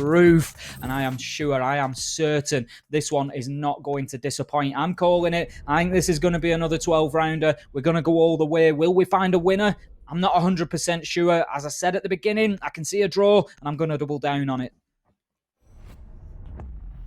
roof. And I am sure, I am certain this one is not going to disappoint. I'm calling it. I think this is going to be another 12-rounder. We're going to go all the way. Will we find a winner? I'm not 100% sure. As I said at the beginning, I can see a draw, and I'm going to double down on it.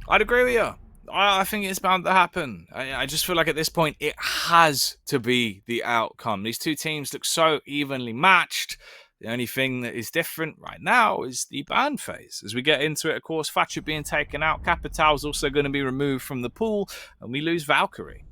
I'd agree with you. I think it's bound to happen. I just feel like at this point, it has to be the outcome. These two teams look so evenly matched. The only thing that is different right now is the ban phase. As we get into it, of course, Thatcher being taken out. Capital's also going to be removed from the pool, and we lose Valkyrie.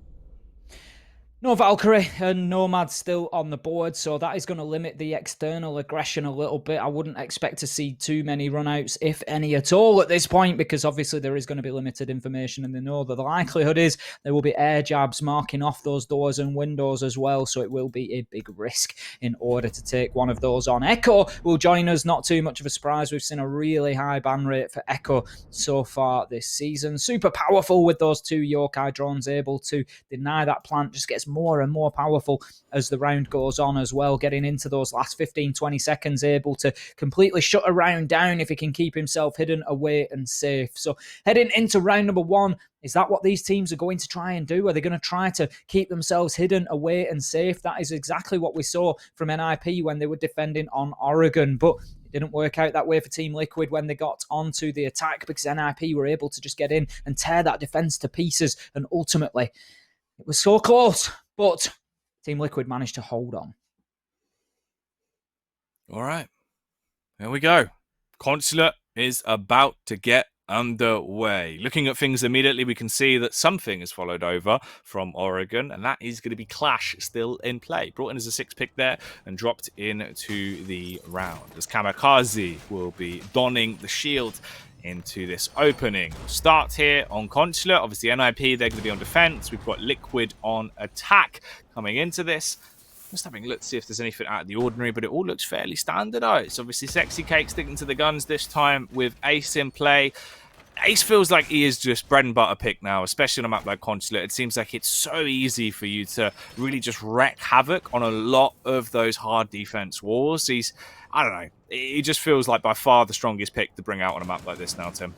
No Valkyrie and Nomad still on the board, so that is going to limit the external aggression a little bit. I wouldn't expect to see too many runouts, if any at all, at this point, because obviously there is going to be limited information, and they know that the likelihood is there will be air jabs marking off those doors and windows as well, so it will be a big risk in order to take one of those on. Echo will join us, not too much of a surprise. We've seen a really high ban rate for Echo so far this season. Super powerful with those two Yokai drones, able to deny that plant, just gets more and more powerful as the round goes on as well, getting into those last 15-20 seconds, able to completely shut a round down if he can keep himself hidden, away and safe. So heading into round number one, is that what these teams are going to try and do? Are they going to try to keep themselves hidden, away and safe? That is exactly what we saw from NIP when they were defending on Oregon, but it didn't work out that way for Team Liquid when they got onto the attack, because NIP were able to just get in and tear that defense to pieces, and ultimately it was so close, but Team Liquid managed to hold on. All right. There we go. Consulate is about to get underway. Looking at things immediately, we can see that something has followed over from Oregon, and that is going to be Clash still in play. Brought in as a 6 pick there and dropped into the round, as Kamikaze will be donning the shield into this opening. Start here on Consulate. Obviously, NIP, they're going to be on defense. We've got Liquid on attack coming into this. Just having a look to see if there's anything out of the ordinary, but it all looks fairly standardized. Obviously, Sexy Cake sticking to the guns this time with Ace in play. Ace feels like he is just bread and butter pick now, especially on a map like Consulate. It seems like it's so easy for you to really just wreak havoc on a lot of those hard defense walls. I don't know, he just feels like by far the strongest pick to bring out on a map like this now, Tim.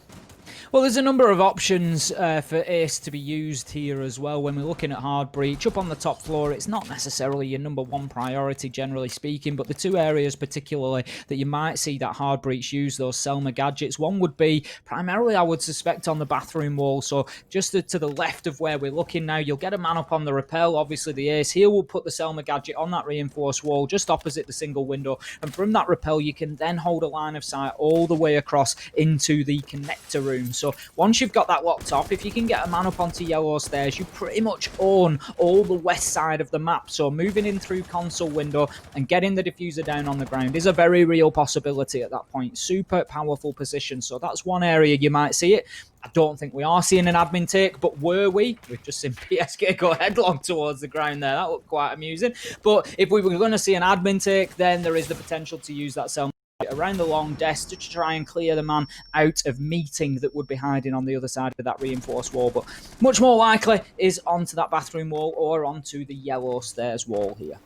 Well, there's a number of options for Ace to be used here as well. When we're looking at Hard Breach, up on the top floor, it's not necessarily your number one priority, generally speaking, but the two areas particularly that you might see that Hard Breach use those Selma gadgets, one would be primarily, I would suspect, on the bathroom wall. So just to the left of where we're looking now, you'll get a man up on the rappel. Obviously, the Ace here will put the Selma gadget on that reinforced wall just opposite the single window, and from that rappel, you can then hold a line of sight all the way across into the connector room. So once you've got that locked up, if you can get a man up onto yellow stairs, you pretty much own all the west side of the map. So moving in through console window and getting the diffuser down on the ground is a very real possibility at that point. Super powerful position. So that's one area you might see it. I don't think we are seeing an admin take, but were we? We've just seen PSG go headlong towards the ground there. That looked quite amusing. But if we were going to see an admin take, then there is the potential to use that cell around the long desk to try and clear the man out of meeting that would be hiding on the other side of that reinforced wall. But much more likely is onto that bathroom wall or onto the yellow stairs wall here.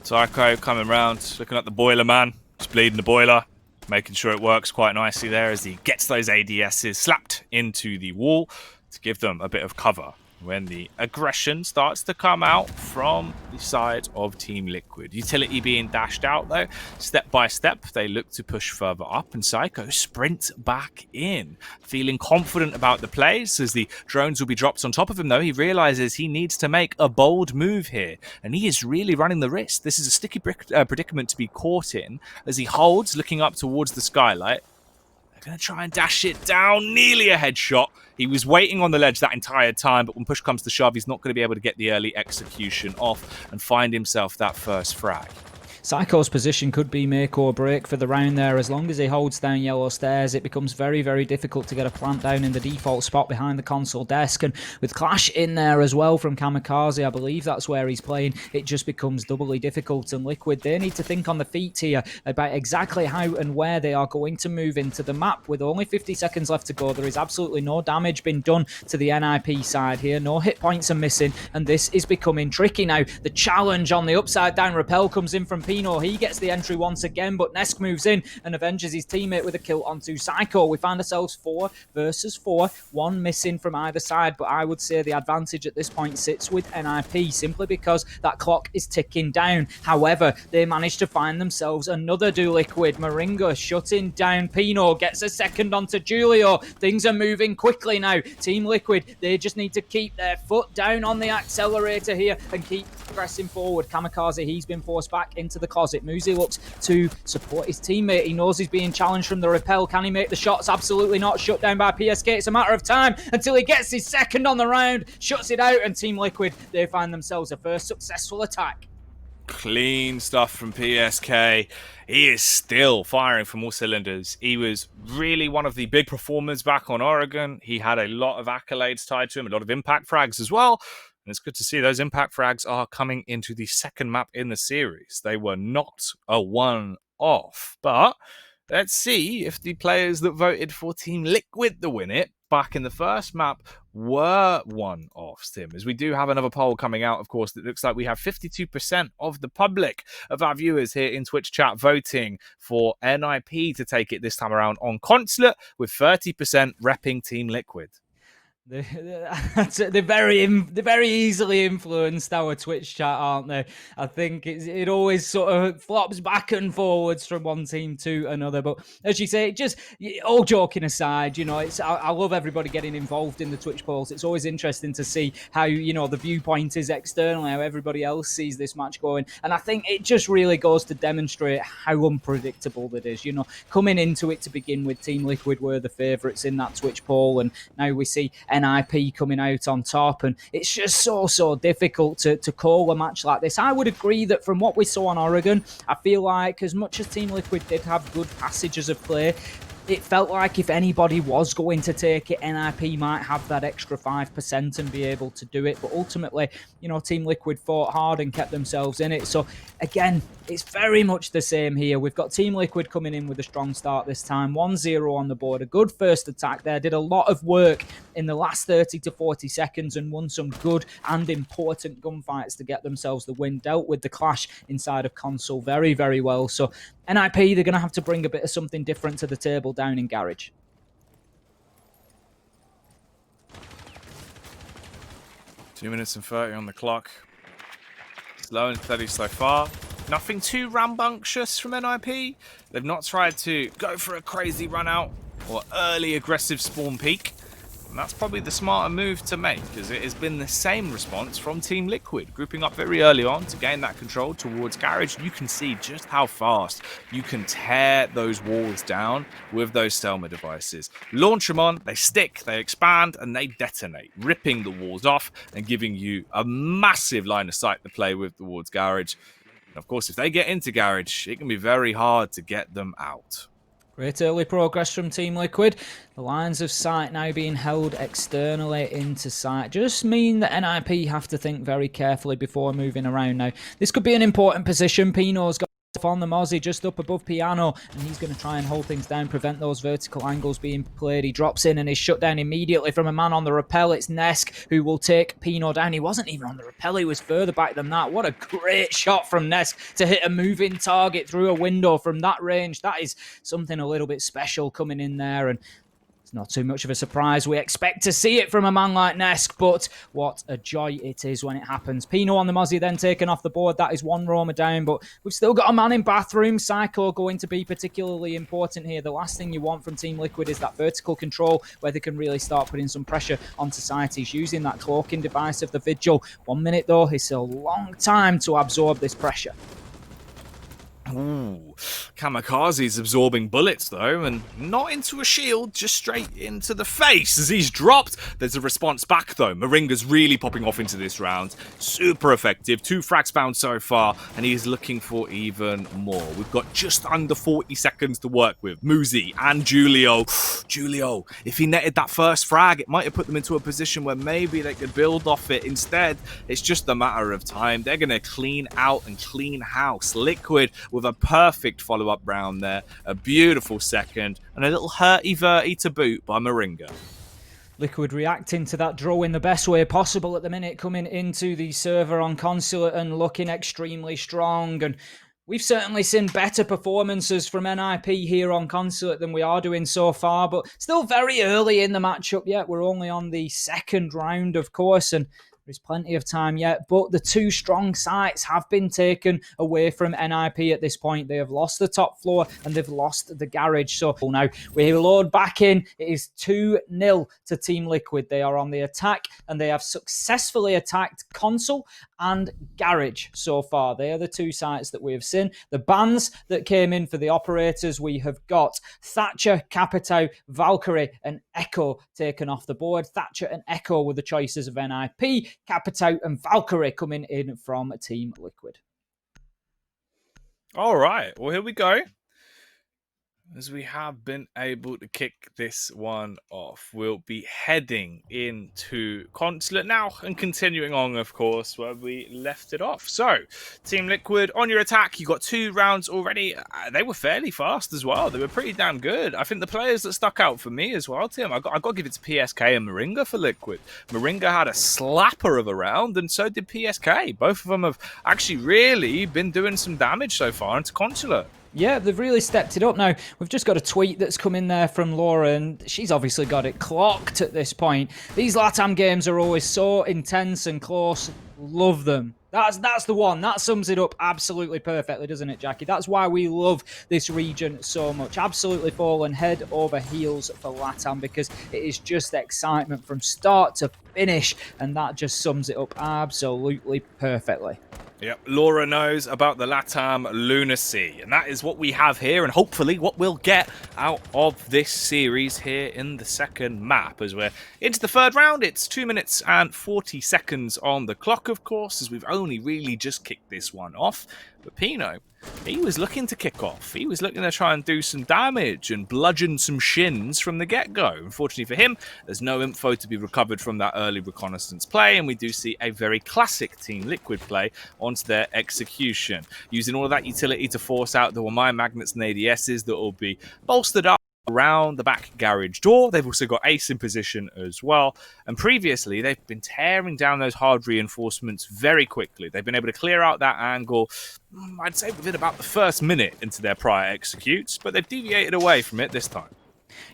Psycho coming round, looking at the boiler man, just bleeding the boiler, making sure it works quite nicely there as he gets those ADSs slapped into the wall to give them a bit of cover when the aggression starts to come out from the side of Team Liquid. Utility being dashed out though, step by step, they look to push further up, and Psycho sprints back in. Feeling confident about the plays as the drones will be dropped on top of him though, he realizes he needs to make a bold move here, and he is really running the risk. This is a sticky predicament to be caught in as he holds, looking up towards the skylight. They're going to try and dash it down, nearly a headshot. He was waiting on the ledge that entire time, but when push comes to shove, he's not going to be able to get the early execution off and find himself that first frag. Psycho's position could be make or break for the round there. As long as he holds down yellow stairs, it becomes very, very difficult to get a plant down in the default spot behind the console desk. And with Clash in there as well from Kamikaze, I believe that's where he's playing, it just becomes doubly difficult. And Liquid, they need to think on the feet here about exactly how and where they are going to move into the map. With only 50 seconds left to go, there is absolutely no damage been done to the NIP side here. No hit points are missing, and this is becoming tricky now. The challenge on the upside down rappel comes in from P Pino. He gets the entry once again, but Nesk moves in and avenges his teammate with a kill onto Psycho. We find ourselves 4 versus 4, one missing from either side, but I would say the advantage at this point sits with NIP, simply because that clock is ticking down. However, they managed to find themselves another Do Liquid. Moringa shutting down Pino, gets a second onto Julio. Things are moving quickly now. Team Liquid, they just need to keep their foot down on the accelerator here and keep pressing forward. Kamikaze, he's been forced back into the closet. Muzi looks to support his teammate. He knows he's being challenged from the rappel. Can he make the shots? Absolutely not. Shut down by PSK. It's a matter of time until he gets his second on the round, shuts it out, and Team Liquid, they find themselves a first successful attack. Clean stuff from PSK. He is still firing from all cylinders. He was really one of the big performers back on Oregon. He had a lot of accolades tied to him, a lot of impact frags as well. And it's good to see those impact frags are coming into the second map in the series. They were not a one-off. But let's see if the players that voted for Team Liquid to win it back in the first map were one-offs, Tim, as we do have another poll coming out, of course, that looks like we have 52% of the public of our viewers here in Twitch chat voting for NIP to take it this time around on Consulate, with 30% repping Team Liquid. They're very easily influenced, our Twitch chat, aren't they? I think it always sort of flops back and forwards from one team to another. But as you say, just all joking aside, you know, I love everybody getting involved in the Twitch polls. It's always interesting to see how, you know, the viewpoint is externally, how everybody else sees this match going. And I think it just really goes to demonstrate how unpredictable it is. You know, coming into it to begin with, Team Liquid were the favourites in that Twitch poll, and now we see NIP coming out on top, and it's just so difficult to call a match like this. I would agree that from what we saw on Oregon, I feel like as much as Team Liquid did have good passages of play, it felt like if anybody was going to take it, NIP might have that extra 5% and be able to do it. But ultimately, you know, Team Liquid fought hard and kept themselves in it. So again, it's very much the same here. We've got Team Liquid coming in with a strong start this time. 1-0 on the board. A good first attack there. Did a lot of work in the last 30 to 40 seconds and won some good and important gunfights to get themselves the win. Dealt with the clash inside of console very, very well. So NIP, they're going to have to bring a bit of something different to the table down in Garage. Two minutes and 30 on the clock. Slow and steady so far. Nothing too rambunctious from NIP. They've not tried to go for a crazy run out or early aggressive spawn peak. And that's probably the smarter move to make, as it has been the same response from Team Liquid, grouping up very early on to gain that control towards Garage. You can see just how fast you can tear those walls down with those Selma devices. Launch them on, they stick, they expand, and they detonate, ripping the walls off and giving you a massive line of sight to play with towards Garage. And of course, if they get into Garage, it can be very hard to get them out. Great early progress from Team Liquid. The lines of sight now being held externally into sight just mean that NIP have to think very carefully before moving around now. This could be an important position. Pino's got on the Mozzie just up above Piano, and he's going to try and hold things down, prevent those vertical angles being played. He drops in and is shut down immediately from a man on the rappel. It's Nesk who will take Pino down. He wasn't even on the rappel, he was further back than that. What a great shot from Nesk to hit a moving target through a window from that range. That is something a little bit special coming in there, and it's not too much of a surprise. We expect to see it from a man like Nesk, but what a joy it is when it happens. Pino on the Mozzie then taken off the board. That is one Roma down, but we've still got a man in bathroom. Psycho going to be particularly important here. The last thing you want from Team Liquid is that vertical control where they can really start putting some pressure on societies using that cloaking device of the Vigil. 1 minute though, it's a long time to absorb this pressure. Ooh, Kamikaze's absorbing bullets though, and not into a shield, just straight into the face as he's dropped. There's a response back though. Moringa's really popping off into this round. Super effective. 2 frags found so far, and he's looking for even more. We've got just under 40 seconds to work with. Muzi and Julio. Julio, if he netted that first frag, it might have put them into a position where maybe they could build off it. Instead, it's just a matter of time. They're going to clean out and clean house. Liquid with a perfect follow-up round there, a beautiful second, and a little hurty-verty to boot by Moringa. Liquid reacting to that draw in the best way possible at the minute, coming into the server on Consulate and looking extremely strong, and We've certainly seen better performances from NIP here on Consulate than we are doing so far, but still very early in the matchup yet. We're only on the second round, of course, and there's plenty of time yet, but the two strong sites have been taken away from NIP at this point. They have lost the top floor and they've lost the garage. So now we load back in. It is 2-0 to Team Liquid. They are on the attack and they have successfully attacked Console and Garage so far. They are the two sites that we have seen. The bans that came in for the operators, we have got Thatcher, Capito, Valkyrie, and Echo taken off the board. Thatcher and Echo were the choices of NIP. Capito and Valkyrie coming in from Team Liquid. All right, well, here we go. As we have been able to kick this one off, we'll be heading into Consulate now and continuing on, of course, where we left it off. So, Team Liquid, on your attack, you got 2 rounds already. They were fairly fast as well. They were pretty damn good. I think the players that stuck out for me as well, Tim, I got to give it to PSK and Moringa for Liquid. Moringa had a slapper of a round, and so did PSK. Both of them have actually really been doing some damage so far into Consulate. Yeah, they've really stepped it up now. We've just got a tweet that's come in there from Laura, and she's obviously got it clocked at this point. These LATAM games are always so intense and close. Love them. That's the one. That sums it up absolutely perfectly, doesn't it, Jackie? That's why we love this region so much. Absolutely fallen head over heels for LATAM, because it is just excitement from start to finish, and that just sums it up absolutely perfectly. Yep, Laura knows about the LATAM lunacy, and that is what we have here, and hopefully what we'll get out of this series here in the second map. As we're into the third round, it's 2 minutes and 40 seconds on the clock, of course, as we've only really just kicked this one off. But Pino, he was looking to kick off. He was looking to try and do some damage and bludgeon some shins from the get-go. Unfortunately for him, there's no info to be recovered from that early reconnaissance play, and we do see a very classic Team Liquid play onto their execution, using all of that utility to force out the mine magnets and ADSs that will be bolstered up around the back garage door. They've also got Ace in position as well, and previously they've been tearing down those hard reinforcements very quickly. They've been able to clear out that angle, I'd say, within about the first minute into their prior executes, but they've deviated away from it this time.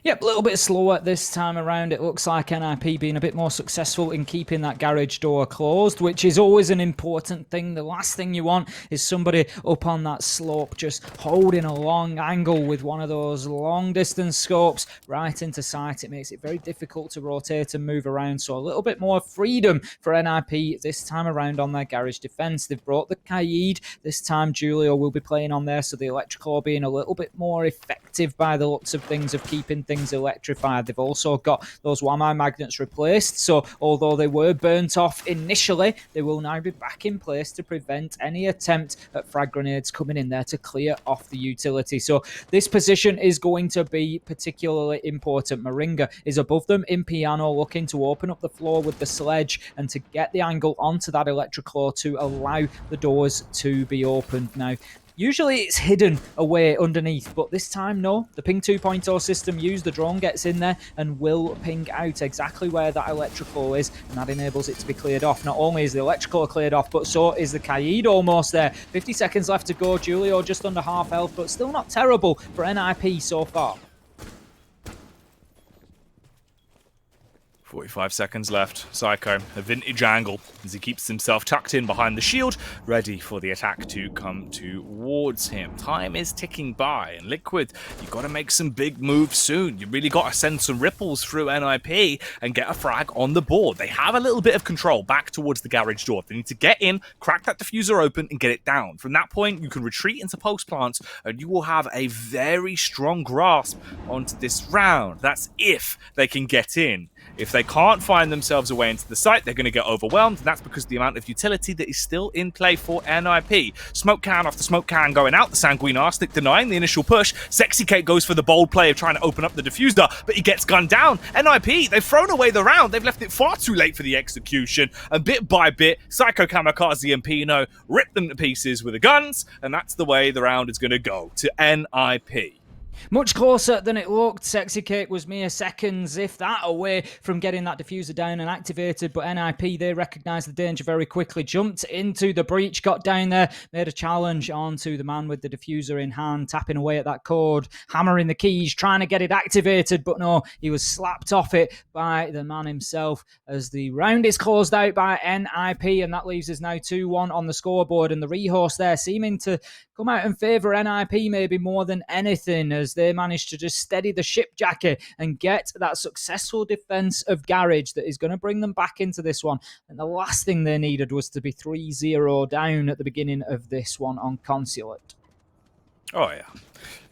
Yep, a little bit slower this time around. It looks like NIP being a bit more successful in keeping that garage door closed, which is always an important thing. The last thing you want is somebody up on that slope just holding a long angle with one of those long distance scopes right into sight. It makes it very difficult to rotate and move around, so a little bit more freedom for NIP this time around on their garage defense. They've brought the Kaid. This time Julio will be playing on there, so the electrical being a little bit more effective by the looks of things, of keeping things electrified. They've also got those Wamai magnets replaced, so although they were burnt off initially, they will now be back in place to prevent any attempt at frag grenades coming in there to clear off the utility. So this position is going to be particularly important. Moringa is above them in piano, looking to open up the floor with the sledge and to get the angle onto that electrical to allow the doors to be opened. Now, usually it's hidden away underneath, but this time, no. The ping 2.0 system used, the drone gets in there and will ping out exactly where that electrical is, and that enables it to be cleared off. Not only is the electrical cleared off, but so is the Kaid almost there. 50 seconds left to go. Julio just under half health, but still not terrible for NIP so far. 45 seconds left. Psycho, a vintage angle as he keeps himself tucked in behind the shield, ready for the attack to come towards him. Time is ticking by, and Liquid, you've got to make some big moves soon. You really got to send some ripples through NIP and get a frag on the board. They have a little bit of control back towards the garage door. They need to get in, crack that diffuser open, and get it down. From that point, you can retreat into post plants, and you will have a very strong grasp onto this round. That's if they can get in. If they can't find themselves a way into the site, they're going to get overwhelmed, and that's because of the amount of utility that is still in play for NIP. Smoke can after smoke can going out. The Sanguine Arsenic denying the initial push. Sexy Kate goes for the bold play of trying to open up the diffuser, but he gets gunned down. NIP, they've thrown away the round. They've left it far too late for the execution, and bit by bit, Psycho Kamikaze and Pino rip them to pieces with the guns, and that's the way the round is going to go to NIP. Much closer than it looked. Sexy Cake was mere seconds, if that, away from getting that diffuser down and activated. But NIP, they recognised the danger very quickly, jumped into the breach, got down there, made a challenge onto the man with the diffuser in hand, tapping away at that code, hammering the keys, trying to get it activated. But no, he was slapped off it by the man himself as the round is closed out by NIP. And that leaves us now 2-1 on the scoreboard. And the rehost there seeming to come out in favour of NIP maybe more than anything, as they managed to just steady the ship, Jackie, and get that successful defence of Garage that is going to bring them back into this one. And the last thing they needed was to be 3-0 down at the beginning of this one on Consulate. Oh, yeah.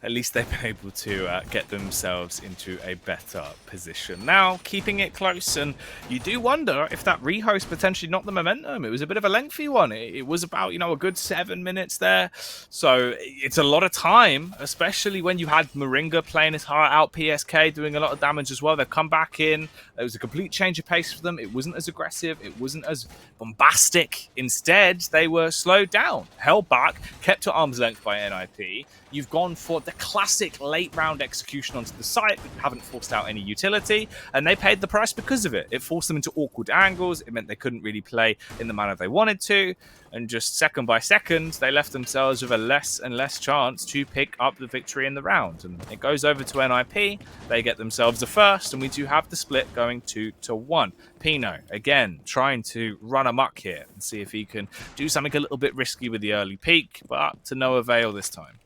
At least they've been able to get themselves into a better position. Now, keeping it close, and you do wonder if that rehost potentially knocked the momentum. It was a bit of a lengthy one. It was about, a good 7 minutes there. So it's a lot of time, especially when you had Moringa playing his heart out, PSK doing a lot of damage as well. They've come back in. It was a complete change of pace for them. It wasn't as aggressive. It wasn't as bombastic. Instead, they were slowed down, held back, kept at arm's length by NIP. You've gone for the classic late round execution onto the site, but you haven't forced out any utility, and they paid the price because of it. It forced them into awkward angles. It meant they couldn't really play in the manner they wanted to, and just second by second, they left themselves with a less and less chance to pick up the victory in the round. And it goes over to NIP. They get themselves a first, and we do have the split going 2-1. Pino, again, trying to run amok here and see if he can do something a little bit risky with the early peak, but to no avail this time.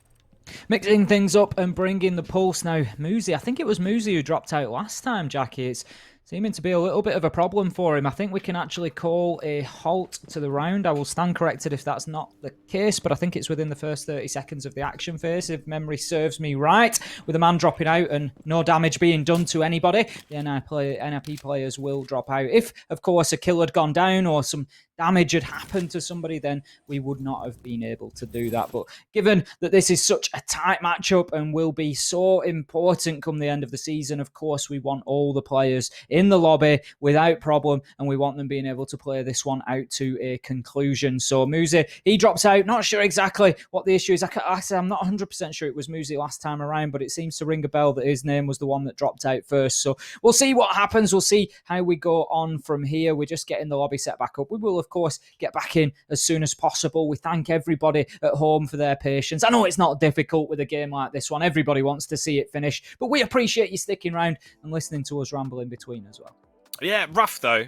Mixing things up and bringing the pulse now. Muzi, I think it was Muzi who dropped out last time, Jackie. It's seeming to be a little bit of a problem for him. I think we can actually call a halt to the round. I will stand corrected if that's not the case, but I think it's within the first 30 seconds of the action phase, if memory serves me right. With a man dropping out and no damage being done to anybody, the NIP players will drop out. If, of course, a kill had gone down or some damage had happened to somebody, then we would not have been able to do that. But given that this is such a tight matchup and will be so important come the end of the season, of course, we want all the players in the lobby without problem, and we want them being able to play this one out to a conclusion. So Muzi, he drops out. Not sure exactly what the issue is. I'm not 100% sure it was Muzi last time around, but it seems to ring a bell that his name was the one that dropped out first. So we'll see what happens. We'll see how we go on from here. We're just getting the lobby set back up. We will, of course, get back in as soon as possible. We thank everybody at home for their patience. I know it's not difficult with a game like this one. Everybody wants to see it finish, but we appreciate you sticking around and listening to us ramble in between as well. Yeah, rough though,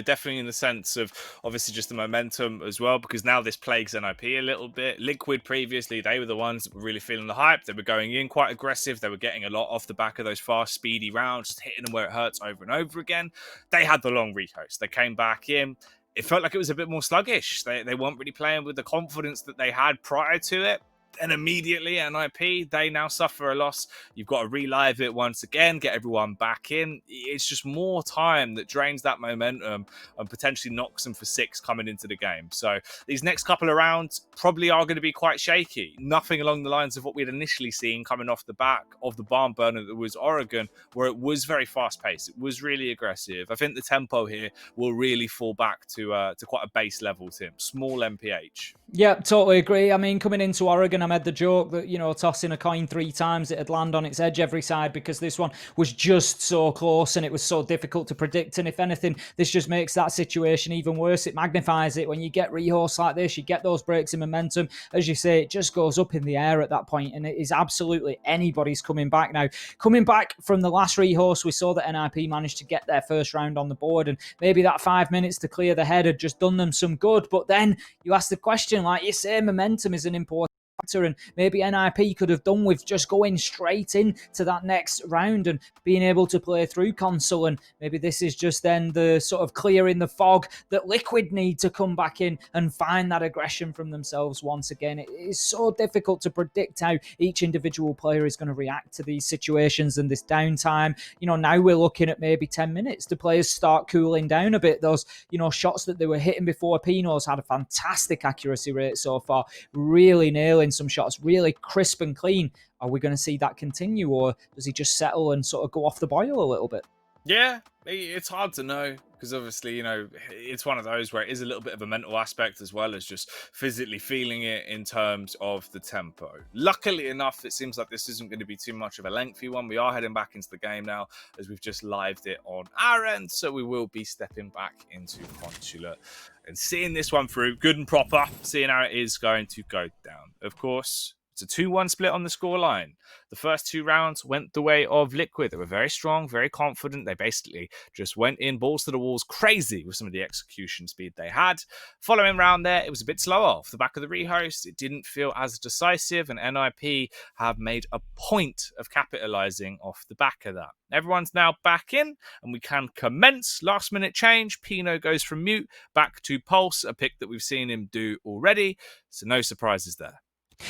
definitely in the sense of obviously just the momentum as well, because now this plagues NIP a little bit. Liquid previously, they were the ones that were really feeling the hype. They were going in quite aggressive. They were getting a lot off the back of those fast, speedy rounds, just hitting them where it hurts over and over again. They had the long rehost. They came back in. It felt like it was a bit more sluggish. They weren't really playing with the confidence that they had prior to it. And immediately, NIP, they now suffer a loss. You've got to relive it once again, get everyone back in. It's just more time that drains that momentum and potentially knocks them for 6 coming into the game. So these next couple of rounds probably are going to be quite shaky. Nothing along the lines of what we'd initially seen coming off the back of the barn burner that was Oregon, where it was very fast-paced. It was really aggressive. I think the tempo here will really fall back to quite a base level, Tim. Small MPH. Yeah, totally agree. I mean, coming into Oregon, I made the joke that, tossing a coin 3 times, it'd land on its edge every side, because this one was just so close and it was so difficult to predict. And if anything, this just makes that situation even worse. It magnifies it. When you get rehosts like this, you get those breaks in momentum. As you say, it just goes up in the air at that point, and it is absolutely anybody's coming back now. Coming back from the last rehost, we saw that NIP managed to get their first round on the board, and maybe that 5 minutes to clear the head had just done them some good. But then you ask the question, like you say, momentum is an important factor, and maybe NIP could have done with just going straight into that next round and being able to play through console. And maybe this is just then the sort of clearing the fog that Liquid need to come back in and find that aggression from themselves once again. It is so difficult to predict how each individual player is going to react to these situations and this downtime. Now we're looking at maybe 10 minutes. The players start cooling down a bit. Those, shots that they were hitting before, Pino's had a fantastic accuracy rate so far, really nailing some shots, really crisp and clean. Are we going to see that continue, or does he just settle and sort of go off the boil a little bit? Yeah, it's hard to know. because obviously, you know, it's one of those where it is a little bit of a mental aspect as well as just physically feeling it in terms of the tempo. Luckily enough, it seems like this isn't going to be too much of a lengthy one. We are heading back into the game now as we've just lived it on our end, so we will be stepping back into Consulate and seeing this one through good and proper, seeing how it is going to go down. Of course, it's a 2-1 split on the scoreline. The first 2 rounds went the way of Liquid. They were very strong, very confident. They basically just went in balls to the walls, crazy with some of the execution speed they had. Following round there, it was a bit slower off the back of the rehost. It didn't feel as decisive, and NIP have made a point of capitalizing off the back of that. Everyone's now back in, and we can commence. Last minute change. Pino goes from mute back to Pulse, a pick that we've seen him do already. So no surprises there.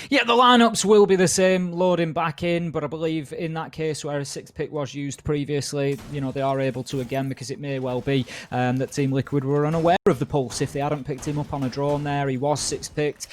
Yeah, the lineups will be the same, loading back in, but I believe in that case where a 6th pick was used previously, you know, they are able to again, because it may well be that Team Liquid were unaware of the Pulse. If they hadn't picked him up on a drone there, he was 6th picked,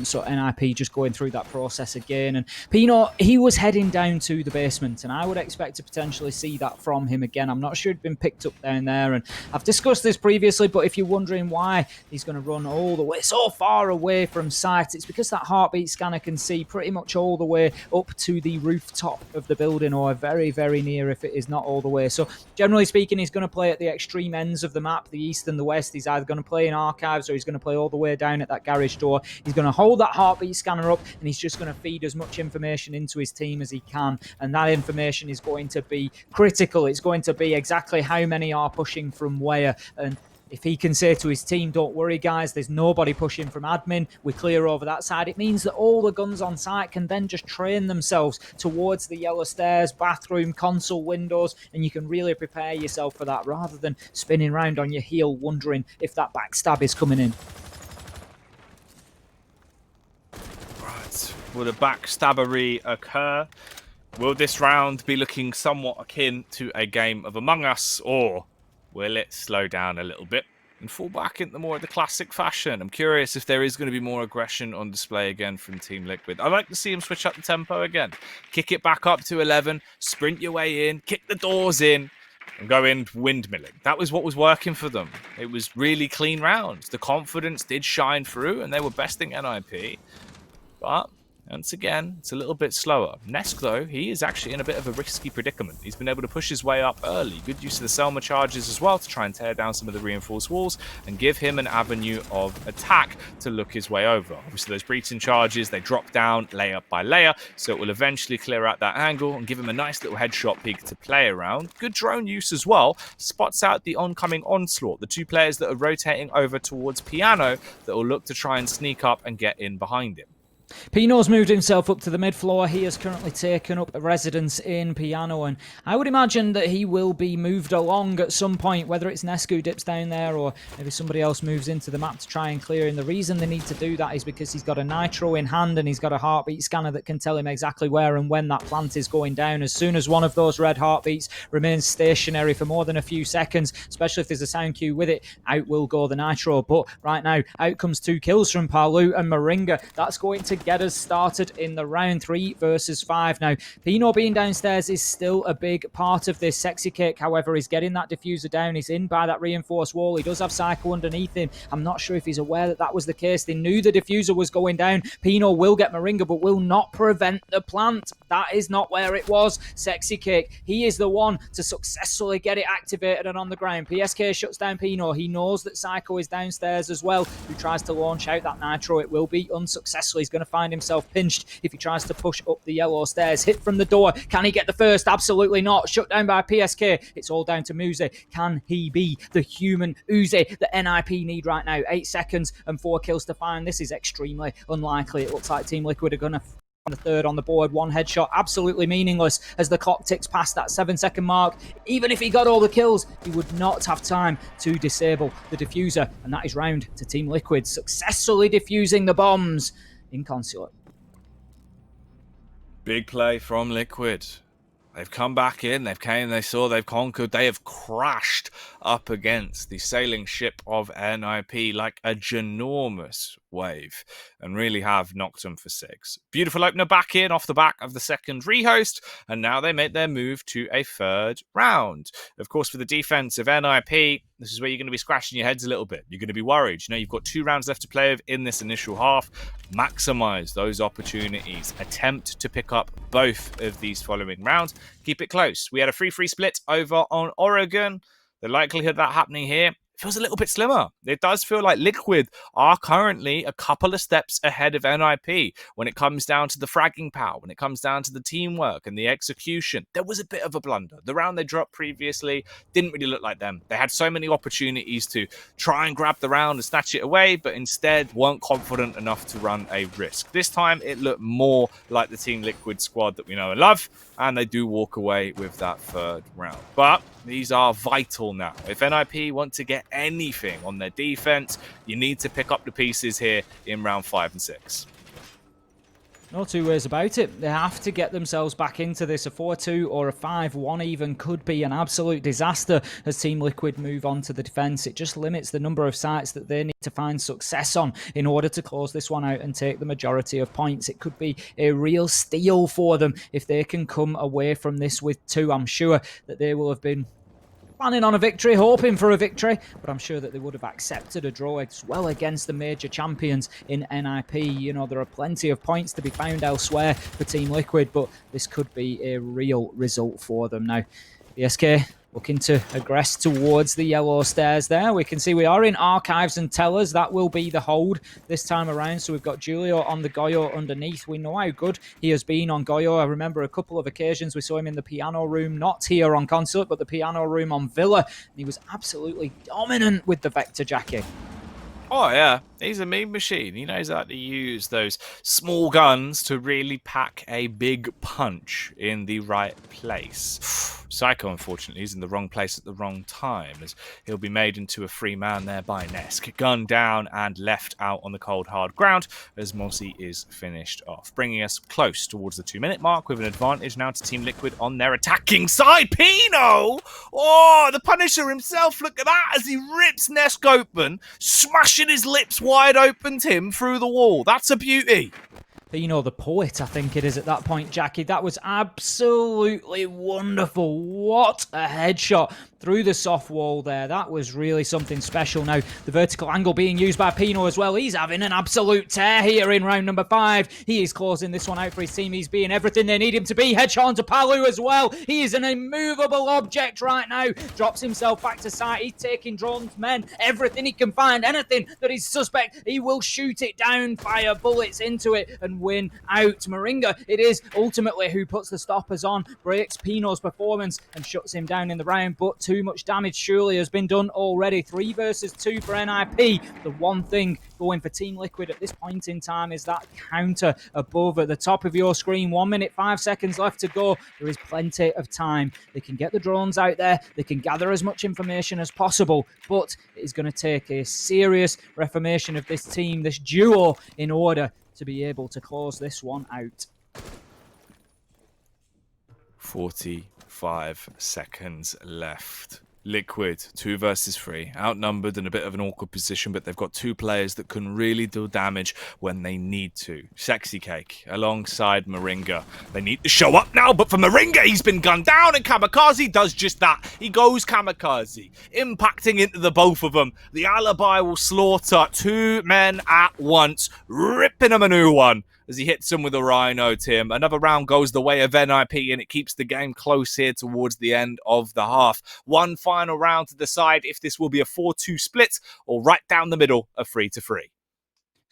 so NIP just going through that process again. And Pino, he was heading down to the basement, and I would expect to potentially see that from him again. I'm not sure he'd been picked up down there, and I've discussed this previously, but if you're wondering why he's going to run all the way, so far away from sight, it's because that heartbeat scanner can see pretty much all the way up to the rooftop of the building, or very, very near if it is not all the way. So generally speaking, he's going to play at the extreme ends of the map, the east and the west. He's either going to play in archives or he's going to play all the way down at that garage door. He's going to hold that heartbeat scanner up, and he's just going to feed as much information into his team as he can, and that information is going to be critical. It's going to be exactly how many are pushing from where, and if he can say to his team, don't worry guys, there's nobody pushing from admin, we're clear over that side, it means that all the guns on site can then just train themselves towards the yellow stairs, bathroom, console windows, and you can really prepare yourself for that rather than spinning around on your heel wondering if that backstab is coming in. Right, will the backstabbery occur? Will this round be looking somewhat akin to a game of Among Us, or will it slow down a little bit and fall back into more of the classic fashion? I'm curious if there is going to be more aggression on display again from Team Liquid. I'd like to see him switch up the tempo again. Kick it back up to 11, sprint your way in, kick the doors in, and go in windmilling. That was what was working for them. It was really clean rounds. The confidence did shine through, and they were besting NIP. But once again, it's a little bit slower. Nesk, though, he is actually in a bit of a risky predicament. He's been able to push his way up early. Good use of the Selma charges as well to try and tear down some of the reinforced walls and give him an avenue of attack to look his way over. Obviously, those breaching charges, they drop down layer by layer, so it will eventually clear out that angle and give him a nice little headshot peek to play around. Good drone use as well. Spots out the oncoming onslaught, the 2 players that are rotating over towards Piano that will look to try and sneak up and get in behind him. Pino's moved himself up to the mid-floor. He has currently taken up a residence in Piano, and I would imagine that he will be moved along at some point, whether it's Nescu dips down there or maybe somebody else moves into the map to try and clear. And the reason they need to do that is because he's got a nitro in hand and he's got a heartbeat scanner that can tell him exactly where and when that plant is going down. As soon as one of those red heartbeats remains stationary for more than a few seconds, especially if there's a sound cue with it, out will go the nitro. But right now, out comes 2 kills from Palu and Moringa. That's going to get us started in the round 3 versus 5. Now, Pino being downstairs is still a big part of this. Sexy Cake, however, is getting that diffuser down. He's in by that reinforced wall. He does have Psycho underneath him. I'm not sure if he's aware that that was the case. They knew the diffuser was going down. Pino will get Moringa, but will not prevent the plant. That is not where it was. Sexy Cake, he is the one to successfully get it activated and on the ground. PSK shuts down Pino. He knows that Psycho is downstairs as well, who tries to launch out that nitro. It will be unsuccessful. He's going to find himself pinched if he tries to push up the yellow stairs. Hit from the door. Can he get the first? Absolutely not. Shut down by PSK. It's all down to Muze. Can he be the human Uze that NIP need right now? 8 seconds and 4 kills to find. This is extremely unlikely. It looks like Team Liquid are going to the third on the board. 1 headshot, absolutely meaningless as the clock ticks past that 7-second mark. Even if he got all the kills, he would not have time to disable the diffuser, and that is round to Team Liquid successfully diffusing the bombs in Consulate. Big play from Liquid. They've come back in, they've came, they saw, they've conquered, they have crashed up against the sailing ship of NIP like a ginormous wave and really have knocked them for 6. Beautiful opener back in off the back of the second rehost, and now they make their move to a 3rd round. Of course, for the defense of NIP, this is where you're going to be scratching your heads a little bit. You're going to be worried. You know, you've got 2 rounds left to play with in this initial half. Maximize those opportunities. Attempt to pick up both of these following rounds. Keep it close. We had a 3-3 split over on Oregon. The likelihood of that happening here feels a little bit slimmer. It does feel like Liquid are currently a couple of steps ahead of NIP when it comes down to the fragging power, when it comes down to the teamwork and the execution. There was a bit of a blunder. The round they dropped previously didn't really look like them. They had so many opportunities to try and grab the round and snatch it away, but instead weren't confident enough to run a risk. This time it looked more like the Team Liquid squad that we know and love, and they do walk away with that 3rd round. But these are vital now. If NIP want to get anything on their defense, you need to pick up the pieces here in round 5 and 6. No two ways about it. They have to get themselves back into this. A 4-2 or a 5-1 even could be an absolute disaster as Team Liquid move on to the defense. It just limits the number of sites that they need to find success on in order to close this one out and take the majority of points. It could be a real steal for them if they can come away from this with 2. I'm sure that they will have been planning on a victory, hoping for a victory, but I'm sure that they would have accepted a draw as well against the major champions in NIP. You know, there are plenty of points to be found elsewhere for Team Liquid, but this could be a real result for them. Now, BSK looking to aggress towards the yellow stairs there. We can see we are in archives and tellers. That will be the hold this time around. So we've got Julio on the Goyo underneath. We know how good he has been on Goyo. I remember a couple of occasions we saw him in the piano room, not here on Consulate, but the piano room on Villa. And he was absolutely dominant with the Vector, Jackie. Oh, yeah. He's a mean machine. He knows how to use those small guns to really pack a big punch in the right place. Psycho, unfortunately, is in the wrong place at the wrong time, as he'll be made into a free man there by Nesk. Gunned down and left out on the cold, hard ground as Mossy is finished off, bringing us close towards the 2-minute mark with an advantage now to Team Liquid on their attacking side. Pino! Oh, the Punisher himself, look at that, as he rips Nesk open, smashing his lips wide open to him through the wall. That's a beauty. Pino the poet, I think it is at that point, Jackie. That was absolutely wonderful. What a headshot through the soft wall there. That was really something special. Now, the vertical angle being used by Pino as well. He's having an absolute tear here in round number 5. He is closing this one out for his team. He's being everything they need him to be. Headshot onto Palu as well. He is an immovable object right now. Drops himself back to sight. He's taking drones, men, everything he can find. Anything that he's suspect, he will shoot it down, fire bullets into it, and win out. Moringa, it is ultimately who puts the stoppers on, breaks Pino's performance, and shuts him down in the round. But too much damage surely has been done already. 3 versus 2 for NIP. The one thing going for Team Liquid at this point in time is that counter above at the top of your screen. 1 minute, 5 seconds left to go. There is plenty of time. They can get the drones out there. They can gather as much information as possible, but it is going to take a serious reformation of this team, this duo, in order to be able to close this one out. 45 seconds left. Liquid, 2 versus 3. Outnumbered in a bit of an awkward position, but they've got 2 players that can really do damage when they need to. Sexy Cake alongside Moringa. They need to show up now, but for Moringa, he's been gunned down, and Kamikaze does just that. He goes Kamikaze, impacting into the both of them. The Alibi will slaughter 2 men at once, ripping them a new one as he hits him with a Rhino, Tim. Another round goes the way of NIP, and it keeps the game close here towards the end of the half. One final round to decide if this will be a 4-2 split or right down the middle, a 3-3.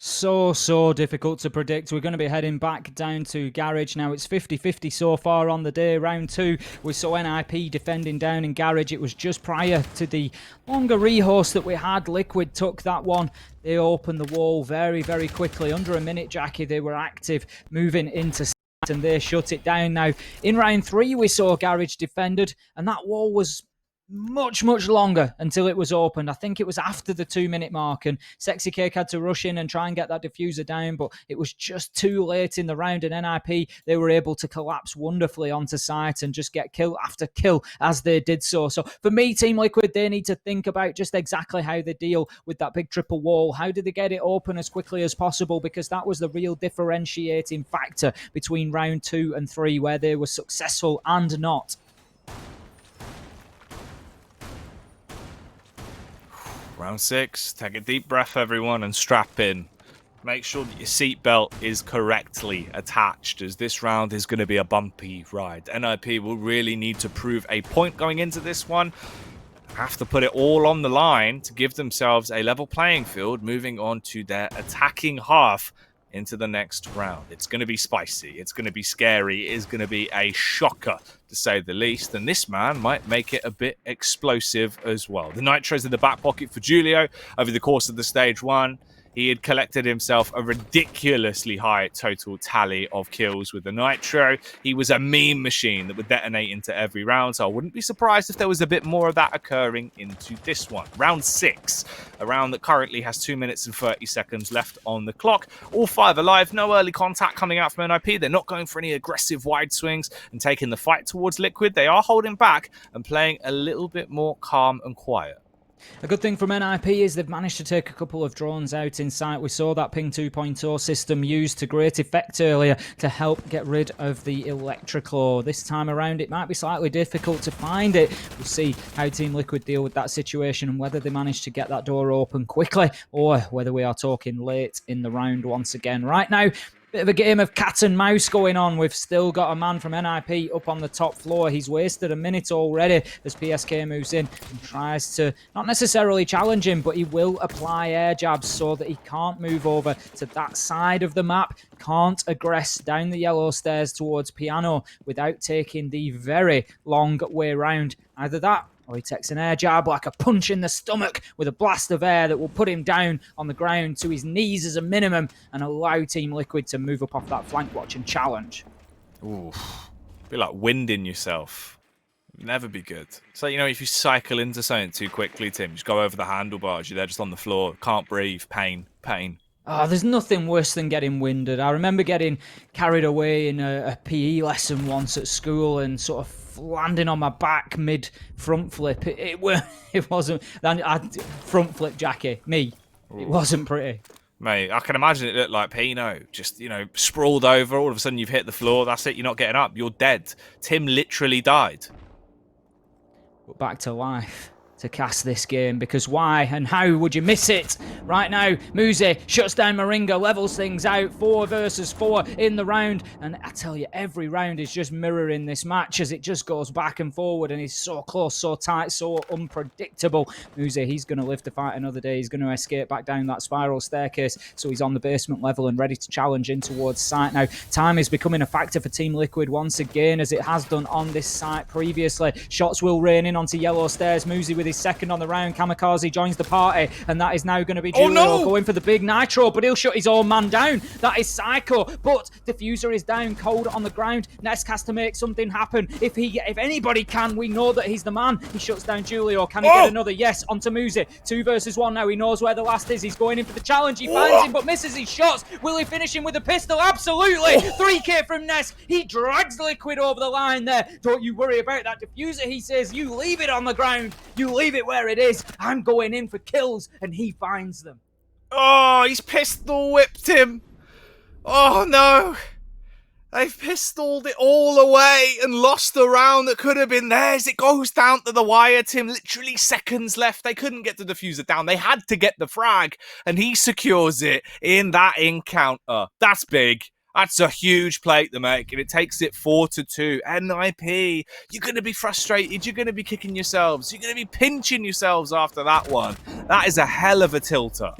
So difficult to predict. We're going to be heading back down to Garage now. It's 50-50 so far on the day. Round 2, we saw NIP defending down in Garage. It was just prior to the longer rehost that we had. Liquid took that one. They opened the wall very, very quickly. Under a minute, Jackie, they were active, moving into sight, and they shut it down. Now, in round 3, we saw Garage defended, and that wall was much longer until it was opened. I think it was after the 2-minute mark, and Sexy Cake had to rush in and try and get that diffuser down, but it was just too late in the round, and NIP, they were able to collapse wonderfully onto site and just get kill after kill as they did so. So for me, Team Liquid, they need to think about just exactly how they deal with that big triple wall. How do they get it open as quickly as possible? Because that was the real differentiating factor between round 2 and 3, where they were successful and not. Round 6. Take a deep breath, everyone, and strap in. Make sure that your seatbelt is correctly attached, as this round is going to be a bumpy ride. NIP will really need to prove a point going into this one. Have to put it all on the line to give themselves a level playing field, moving on to their attacking half into the next round. It's going to be spicy. It's going to be scary. It is going to be a shocker, to say the least. And this man might make it a bit explosive as well. The Nitro's in the back pocket for Julio over the course of the stage 1. He had collected himself a ridiculously high total tally of kills with the Nitro. He was a meme machine that would detonate into every round, so I wouldn't be surprised if there was a bit more of that occurring into this one. Round 6, a round that currently has 2 minutes and 30 seconds left on the clock. All 5 alive, no early contact coming out from NIP. They're not going for any aggressive wide swings and taking the fight towards Liquid. They are holding back and playing a little bit more calm and quiet. A good thing from NIP is they've managed to take a couple of drones out in sight. We saw that Ping 2.0 system used to great effect earlier to help get rid of the electrical. This time around, it might be slightly difficult to find it. We'll see how Team Liquid deal with that situation and whether they manage to get that door open quickly or whether we are talking late in the round once again. Right now, bit of a game of cat and mouse going on. We've still got a man from NIP up on the top floor. He's wasted a minute already as PSK moves in and tries to not necessarily challenge him, but he will apply air jabs so that he can't move over to that side of the map, can't aggress down the yellow stairs towards Piano without taking the very long way round. Either that, or he takes an air jab like a punch in the stomach with a blast of air that will put him down on the ground to his knees as a minimum and allow Team Liquid to move up off that flank watch and challenge. Ooh, be like winding yourself. Never be good. So, you know, if you cycle into something too quickly, Tim, just go over the handlebars, you're there just on the floor, can't breathe, pain. Oh, there's nothing worse than getting winded. I remember getting carried away in a PE lesson once at school and sort of landing on my back mid front flip. It wasn't front flip Jackie. Me. Ooh. It wasn't pretty. Mate, I can imagine it looked like Pino, just, you know, sprawled over. All of a sudden you've hit the floor. That's it. You're not getting up. You're dead. Tim literally died. But back to life to cast this game, because why and how would you miss it? Right now, Muzi shuts down Moringa, levels things out, 4 versus 4 in the round, and I tell you, every round is just mirroring this match as it just goes back and forward and is so close, so tight, so unpredictable. Muzi, he's going to live to fight another day. He's going to escape back down that spiral staircase, so he's on the basement level and ready to challenge in towards site. Now, time is becoming a factor for Team Liquid once again, as it has done on this site previously. Shots will rain in onto yellow stairs. Muzi with his second on the round. Kamikaze joins the party, and that is now going to be Julio going for the big nitro, but he'll shut his own man down. That is Psycho, but Diffuser is down cold on the ground. Nesk has to make something happen. If anybody can, we know that he's the man. He shuts down Julio. Can he get another? Yes, onto Muzi. 2 versus 1 now. He knows where the last is. He's going in for the challenge. He finds him, but misses his shots. Will he finish him with a pistol? Absolutely. 3k from Nesk. He drags Liquid over the line there. Don't you worry about that Diffuser. He says, you leave it on the ground. You leave it where it is. I'm going in for kills, and he finds them. Oh, he's pistol whipped him. Oh no. They've pistoled it all away and lost the round that could have been theirs. It goes down to the wire, Tim. Literally seconds left. They couldn't get the Diffuser down. They had to get the frag, and he secures it in that encounter. That's big. That's a huge play to make, and it takes it 4-2. NIP, you're going to be frustrated. You're going to be kicking yourselves. You're going to be pinching yourselves after that one. That is a hell of a tilter.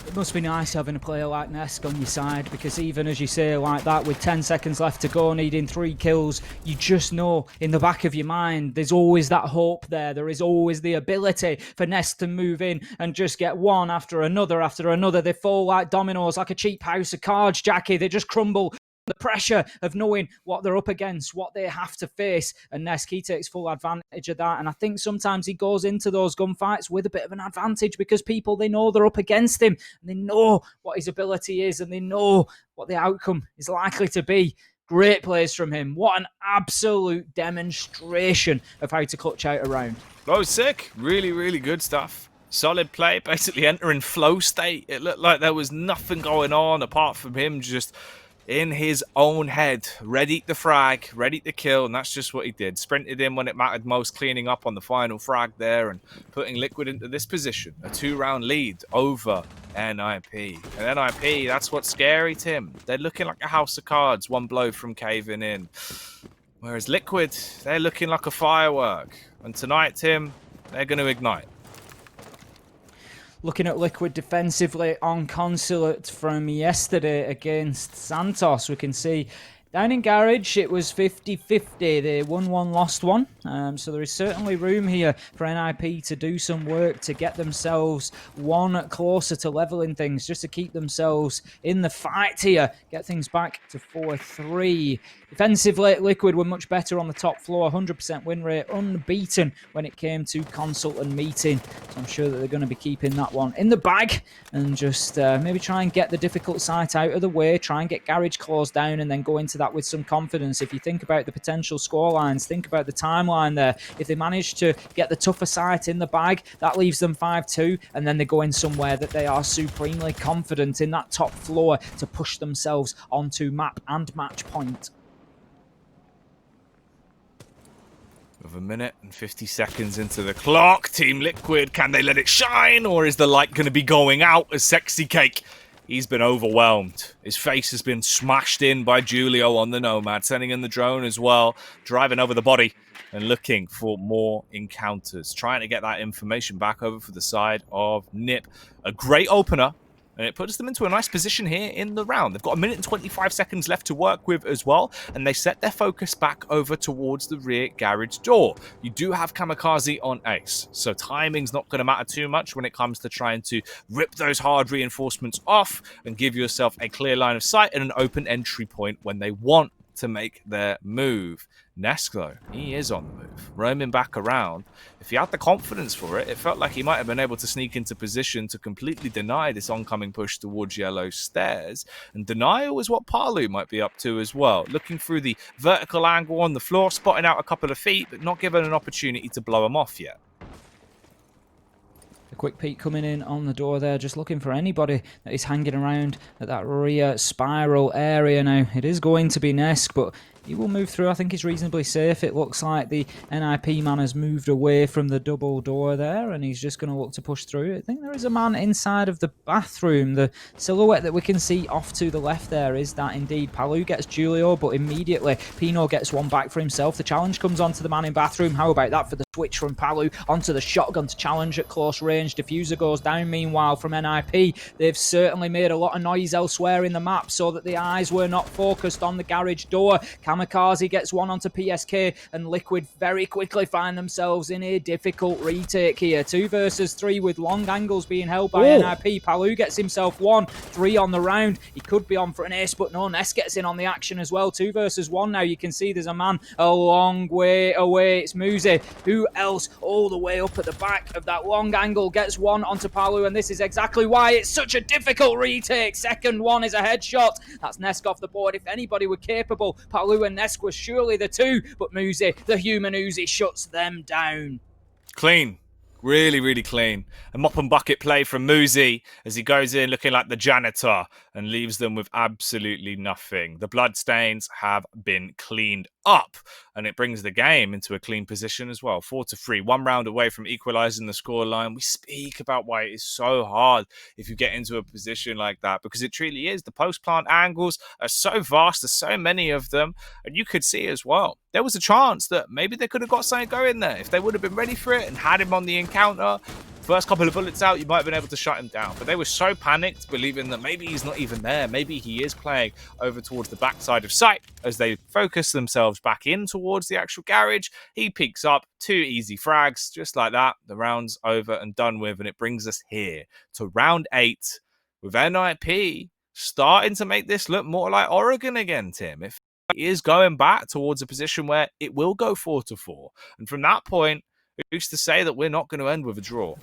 It must be nice having a player like Nesk on your side, because even as you say like that, with 10 seconds left to go, needing 3 kills, you just know in the back of your mind there's always that hope there. There is always the ability for Nesk to move in and just get one after another after another. They fall like dominoes, like a cheap house of cards, Jackie. They just crumble. The pressure of knowing what they're up against, what they have to face, and Nesk, he takes full advantage of that. And I think sometimes he goes into those gunfights with a bit of an advantage because people, they know they're up against him, and they know what his ability is, and they know what the outcome is likely to be. Great plays from him. What an absolute demonstration of how to clutch out a round. Oh, sick. Really, really good stuff. Solid play, basically entering flow state. It looked like there was nothing going on apart from him just in his own head. Ready the frag, ready to kill, and that's just what he did. Sprinted in when it mattered most, cleaning up on the final frag there and putting Liquid into this position. A 2-round lead over NIP. And NIP, that's what's scary, Tim. They're looking like a house of cards, one blow from caving in. Whereas Liquid, they're looking like a firework. And tonight, Tim, they're going to ignite. Looking at Liquid defensively on Consulate from yesterday against Santos, we can see down in Garage, it was 50-50. They won one, lost one. So there is certainly room here for NIP to do some work to get themselves one closer to leveling things, just to keep themselves in the fight here. Get things back to 4-3. Defensively, Liquid were much better on the top floor. 100% win rate, unbeaten when it came to consult and meeting. So I'm sure that they're going to be keeping that one in the bag and just maybe try and get the difficult site out of the way, try and get Garage closed down and then go into that with some confidence. If you think about the potential scorelines, think about the timeline there. If they manage to get the tougher site in the bag, that leaves them 5-2, and then they go in somewhere that they are supremely confident in that top floor to push themselves onto map and match point. With a minute and 50 seconds into the clock, Team Liquid, can they let it shine, or is the light going to be going out as Sexy Cake? He's been overwhelmed. His face has been smashed in by Julio on the Nomad, sending in the drone as well, driving over the body and looking for more encounters, trying to get that information back over for the side of NIP. A great opener, and it puts them into a nice position here in the round. They've got 1 minute and 25 seconds left to work with as well, and they set their focus back over towards the rear garage door. You do have Kamikaze on Ace, so timing's not going to matter too much when it comes to trying to rip those hard reinforcements off and give yourself a clear line of sight and an open entry point when they want to make their move. Nesk, though, he is on the move, roaming back around. If he had the confidence for it, it felt like he might have been able to sneak into position to completely deny this oncoming push towards Yellow Stairs. And denial is what Palu might be up to as well. Looking through the vertical angle on the floor, spotting out a couple of feet, but not given an opportunity to blow him off yet. A quick peek coming in on the door there, just looking for anybody that is hanging around at that rear spiral area now. It is going to be Nesk, but he will move through. I think he's reasonably safe. It looks like the NIP man has moved away from the double door there, and he's just going to look to push through. I think there is a man inside of the bathroom. The silhouette that we can see off to the left there is that indeed. Palu gets Julio, but immediately Pino gets one back for himself. The challenge comes onto the man in bathroom. How about that for the switch from Palu onto the shotgun to challenge at close range? Diffuser goes down meanwhile from NIP. They've certainly made a lot of noise elsewhere in the map so that the eyes were not focused on the garage door. Kamikaze gets one onto PSK, and Liquid very quickly find themselves in a difficult retake here. 2 versus 3 with long angles being held by NIP. Palu gets himself 1, 3 on the round. He could be on for an ace, but no, Ness gets in on the action as well. 2 versus 1 now. You can see there's a man a long way away. It's Muzi. Who else? All the way up at the back of that long angle gets 1 onto Palu, and this is exactly why it's such a difficult retake. Second one is a headshot. That's Nesk off the board. If anybody were capable, Palu and Nesk were surely the two, but Muzi, the human Uzi, shuts them down. Clean. Really, really clean. A mop and bucket play from Muzi as he goes in looking like the janitor and leaves them with absolutely nothing. The bloodstains have been cleaned up, and it brings the game into a clean position as well. 4-3, 1 round away from equalizing the scoreline. We speak about why it is so hard if you get into a position like that, because it truly is. The post-plant angles are so vast, there's so many of them, and you could see as well, there was a chance that maybe they could have got something going there if they would have been ready for it and had him on the encounter. First couple of bullets out, you might have been able to shut him down. But they were so panicked, believing that maybe he's not even there. Maybe he is playing over towards the backside of sight. As they focus themselves back in towards the actual garage, he peeks up, 2 easy frags, just like that. The round's over and done with, and it brings us here to round 8 with NIP starting to make this look more like Oregon again, Tim. If it is going back towards a position where it will go 4-4. And from that point, who's to say that we're not going to end with a draw?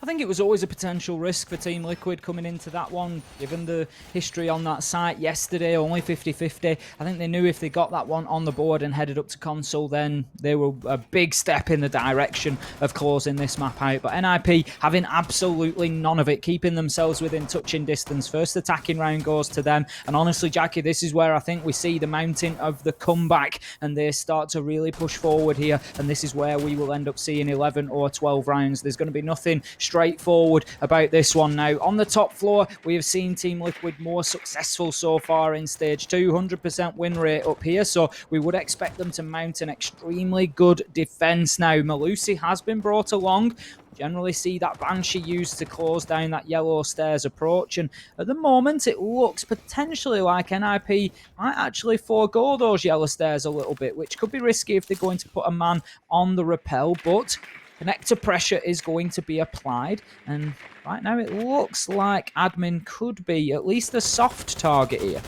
I think it was always a potential risk for Team Liquid coming into that one, given the history on that site yesterday, only 50-50. I think they knew if they got that one on the board and headed up to console, then they were a big step in the direction of closing this map out. But NIP having absolutely none of it, keeping themselves within touching distance. First attacking round goes to them. And honestly, Jackie, this is where I think we see the mountain of the comeback, and they start to really push forward here. And this is where we will end up seeing 11 or 12 rounds. There's going to be nothing straightforward about this one now. On the top floor, we have seen Team Liquid more successful so far in stage 2, 100% win rate up here, so we would expect them to mount an extremely good defense now. Malusi has been brought along. Generally see that Banshee used to close down that yellow stairs approach, and at the moment it looks potentially like NIP might actually forego those yellow stairs a little bit, which could be risky if they're going to put a man on the rappel, but connector pressure is going to be applied, and right now it looks like admin could be at least a soft target here.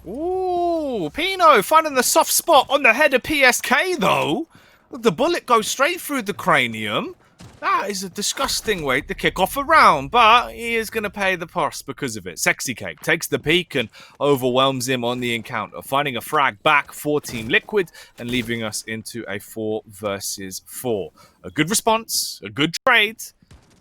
Ooh, Pino finding the soft spot on the head of PSK though. The bullet goes straight through the cranium. That is a disgusting way to kick off a round, but he is going to pay the price because of it. Sexy Cake takes the peak and overwhelms him on the encounter, finding a frag back for Team Liquid and leaving us into a 4 versus 4. A good response, a good trade.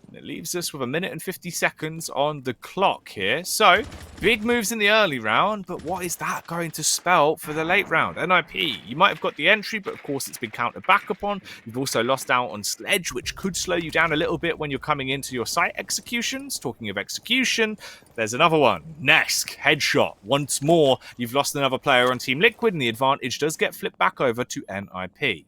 And it leaves us with 1 minute and 50 seconds on the clock here. So, big moves in the early round, but what is that going to spell for the late round? NIP, you might have got the entry, but of course it's been countered back upon. You've also lost out on Sledge, which could slow you down a little bit when you're coming into your site executions. Talking of execution, there's another one. Nesk, headshot. Once more, you've lost another player on Team Liquid, and the advantage does get flipped back over to NIP.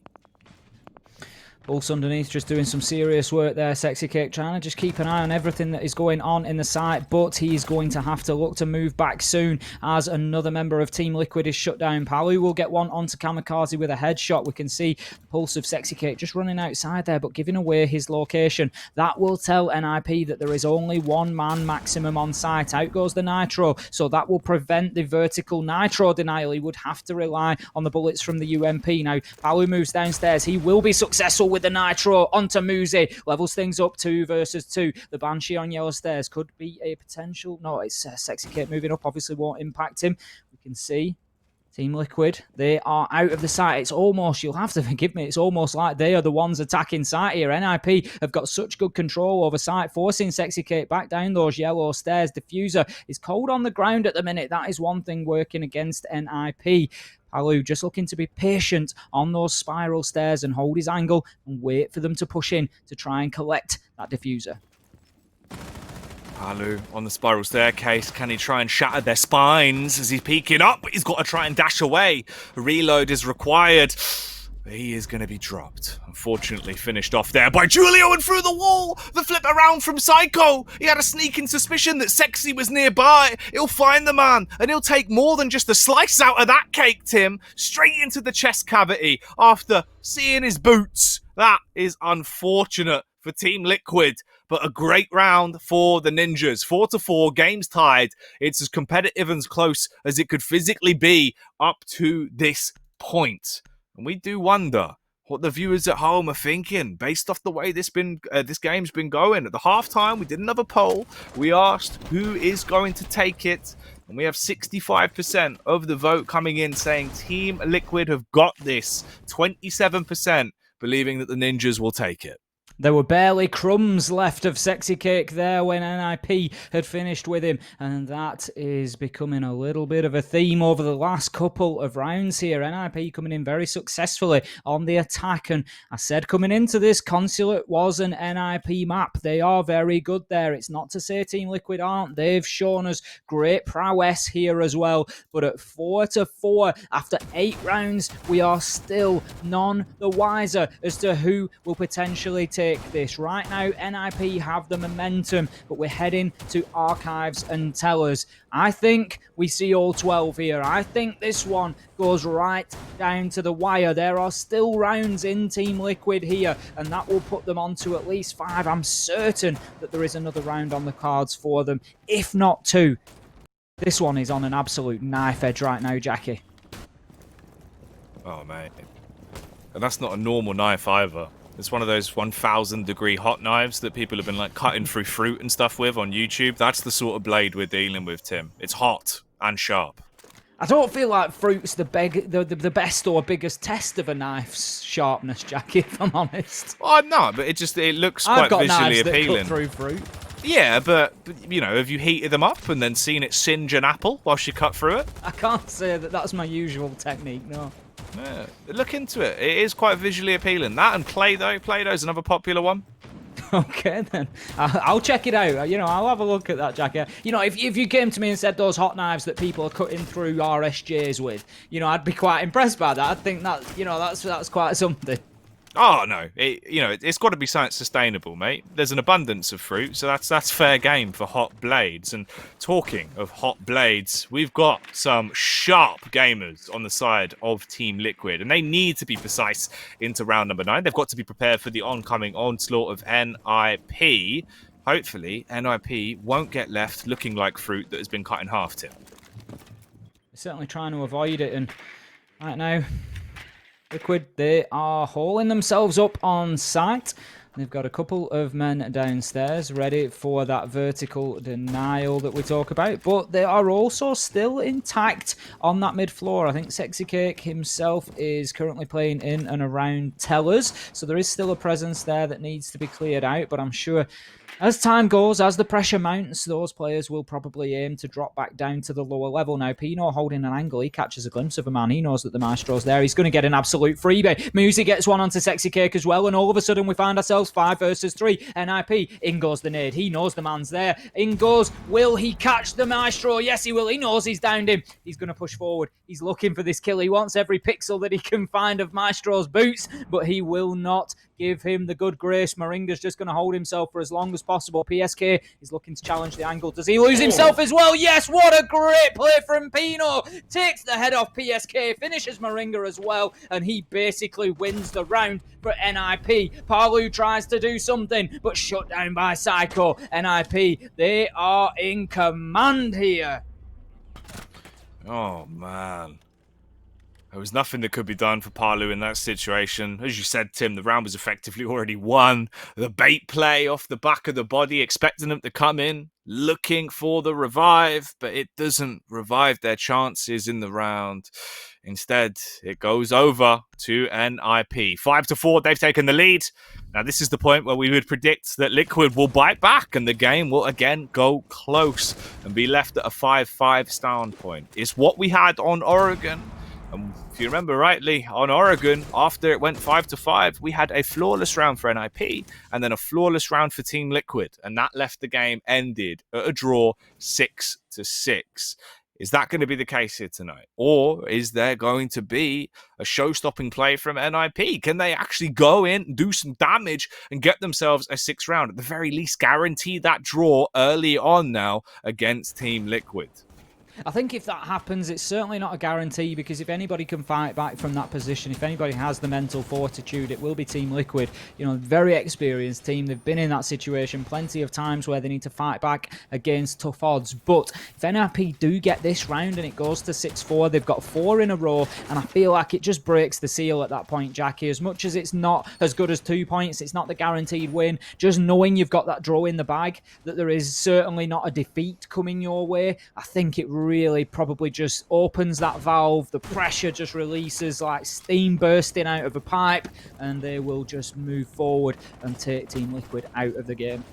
Pulse underneath, just doing some serious work there. Sexy Cake trying to just keep an eye on everything that is going on in the site, but he's going to have to look to move back soon as another member of Team Liquid is shut down. Palu will get one onto Kamikaze with a headshot. We can see the pulse of Sexy Cake just running outside there, but giving away his location. That will tell NIP that there is only one man maximum on site. Out goes the Nitro, so that will prevent the vertical Nitro denial. He would have to rely on the bullets from the UMP. Now, Palu moves downstairs. He will be successful with the Nitro onto Muzi. Levels things up 2 versus 2. The Banshee on yellow stairs could be a potential. No, it's Sexy Kate moving up. Obviously won't impact him. We can see Team Liquid, they are out of the site. It's almost, you'll have to forgive me, it's almost like they are the ones attacking site here. NIP have got such good control over site, forcing Sexy Kate back down those yellow stairs. Diffuser is cold on the ground at the minute. That is one thing working against NIP. Palu just looking to be patient on those spiral stairs and hold his angle and wait for them to push in to try and collect that diffuser. Palu on the spiral staircase. Can he try and shatter their spines as he's peeking up? He's got to try and dash away. A reload is required. He is going to be dropped. Unfortunately finished off there by Julio and through the wall. The flip around from Psycho. He had a sneaking suspicion that Sexy was nearby. He'll find the man and he'll take more than just a slice out of that cake, Tim. Straight into the chest cavity after seeing his boots. That is unfortunate for Team Liquid, but a great round for the Ninjas. 4-4, games tied. It's as competitive and as close as it could physically be up to this point. And we do wonder what the viewers at home are thinking based off the way this game's been going. At the halftime, we did another poll. We asked who is going to take it, and we have 65% of the vote coming in saying Team Liquid have got this. 27% believing that the Ninjas will take it. There were barely crumbs left of Sexy Cake there when NIP had finished with him, and that is becoming a little bit of a theme over the last couple of rounds here. NIP coming in very successfully on the attack, and I said coming into this, Consulate was an NIP map. They are very good there. It's not to say Team Liquid aren't. They've shown us great prowess here as well, but at 4-4, after 8 rounds, we are still none the wiser as to who will potentially take this. Right now, NIP have the momentum, but we're heading to archives and tellers. I think we see all 12 here. I think this one goes right down to the wire. There are still rounds in Team Liquid here, and that will put them on to at least 5. I'm certain that there is another round on the cards for them, if not 2. This one is on an absolute knife edge right now, Jackie. Oh, mate. And that's not a normal knife either. It's one of those 1,000-degree hot knives that people have been like cutting through fruit and stuff with on YouTube. That's the sort of blade we're dealing with, Tim. It's hot and sharp. I don't feel like fruit's the best or biggest test of a knife's sharpness, Jackie, if I'm honest. Oh, I'm not, but it looks quite visually knives appealing. That cut through fruit. Yeah, but, you know, have you heated them up and then seen it singe an apple whilst you cut through it? I can't say that that's my usual technique, no. Yeah, look into it. It is quite visually appealing. That and Play-Doh. Play-Doh's another popular one. Okay, then. I'll check it out. You know, I'll have a look at that, Jackie. You know, if you came to me and said those hot knives that people are cutting through RSJs with, you know, I'd be quite impressed by that. I'd think that, you know, that's quite something. Oh, no. It's got to be something sustainable, mate. There's an abundance of fruit, so that's fair game for hot blades. And talking of hot blades, we've got some sharp gamers on the side of Team Liquid, and they need to be precise into round number 9. They've got to be prepared for the oncoming onslaught of NIP. Hopefully, NIP won't get left looking like fruit that has been cut in half, Tim. They're certainly trying to avoid it, and right now, Liquid, they are hauling themselves up on site. They've got a couple of men downstairs ready for that vertical denial that we talk about, but they are also still intact on that mid floor. I think Sexy Cake himself is currently playing in and around Tellers, so there is still a presence there that needs to be cleared out, but I'm sure as time goes, as the pressure mounts, those players will probably aim to drop back down to the lower level. Now, Pino holding an angle, he catches a glimpse of a man. He knows that the Maestro's there. He's going to get an absolute freebie. Musi gets one onto Sexy Cake as well, and all of a sudden we find ourselves 5 versus 3. NIP, in goes the nade. He knows the man's there. In goes, will he catch the Maestro? Yes, he will. He knows he's downed him. He's going to push forward. He's looking for this kill. He wants every pixel that he can find of Maestro's boots, but he will not give him the good grace. Moringa's just going to hold himself for as long as possible. PSK is looking to challenge the angle. Does he lose himself as well? Yes, what a great play from Pino. Takes the head off PSK, finishes Moringa as well, and he basically wins the round for NIP. Palu tries to do something, but shut down by Psycho. NIP, they are in command here. Oh, man. There was nothing that could be done for Palu in that situation. As you said, Tim, the round was effectively already won. The bait play off the back of the body, expecting them to come in, looking for the revive, but it doesn't revive their chances in the round. Instead, it goes over to NIP. 5-4, they've taken the lead. Now, this is the point where we would predict that Liquid will bite back and the game will again go close and be left at a 5-5 stand point. It's what we had on Oregon. And if you remember rightly, on Oregon, after it went 5-5, we had a flawless round for NIP and then a flawless round for Team Liquid. And that left the game ended at a draw 6-6. Is that going to be the case here tonight? Or is there going to be a show-stopping play from NIP? Can they actually go in, do some damage, and get themselves a 6th round? At the very least, guarantee that draw early on now against Team Liquid. I think if that happens, it's certainly not a guarantee, because if anybody can fight back from that position, if anybody has the mental fortitude, it will be Team Liquid. You know, very experienced team. They've been in that situation plenty of times where they need to fight back against tough odds. But if NIP do get this round and it goes to 6-4, they've got 4 in a row, and I feel like it just breaks the seal at that point, Jackie. As much as it's not as good as 2 points, it's not the guaranteed win. Just knowing you've got that draw in the bag, that there is certainly not a defeat coming your way, I think it really probably just opens that valve. The pressure just releases like steam bursting out of a pipe, and they will just move forward and take Team Liquid out of the game.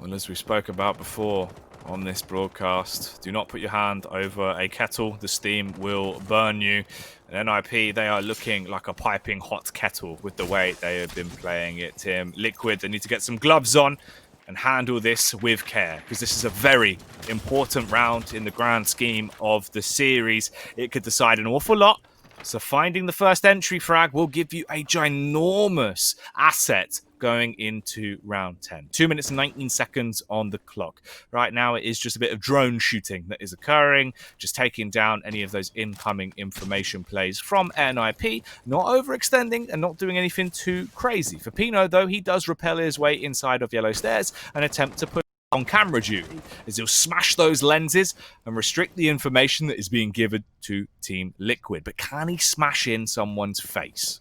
Well, as we spoke about before on this broadcast, do not put your hand over a kettle. The steam will burn you. And NIP, they are looking like a piping hot kettle with the way they have been playing it, Tim. Liquid, they need to get some gloves on and handle this with care, because this is a very important round in the grand scheme of the series. It could decide an awful lot. So finding the first entry frag will give you a ginormous asset going into round 10. 2 minutes and 19 seconds on the clock. Right now, it is just a bit of drone shooting that is occurring, just taking down any of those incoming information plays from NIP, not overextending and not doing anything too crazy. For Pino, though, he does rappel his way inside of Yellow Stairs and attempt to push on camera duty, as he'll smash those lenses and restrict the information that is being given to Team Liquid. But can he smash in someone's face?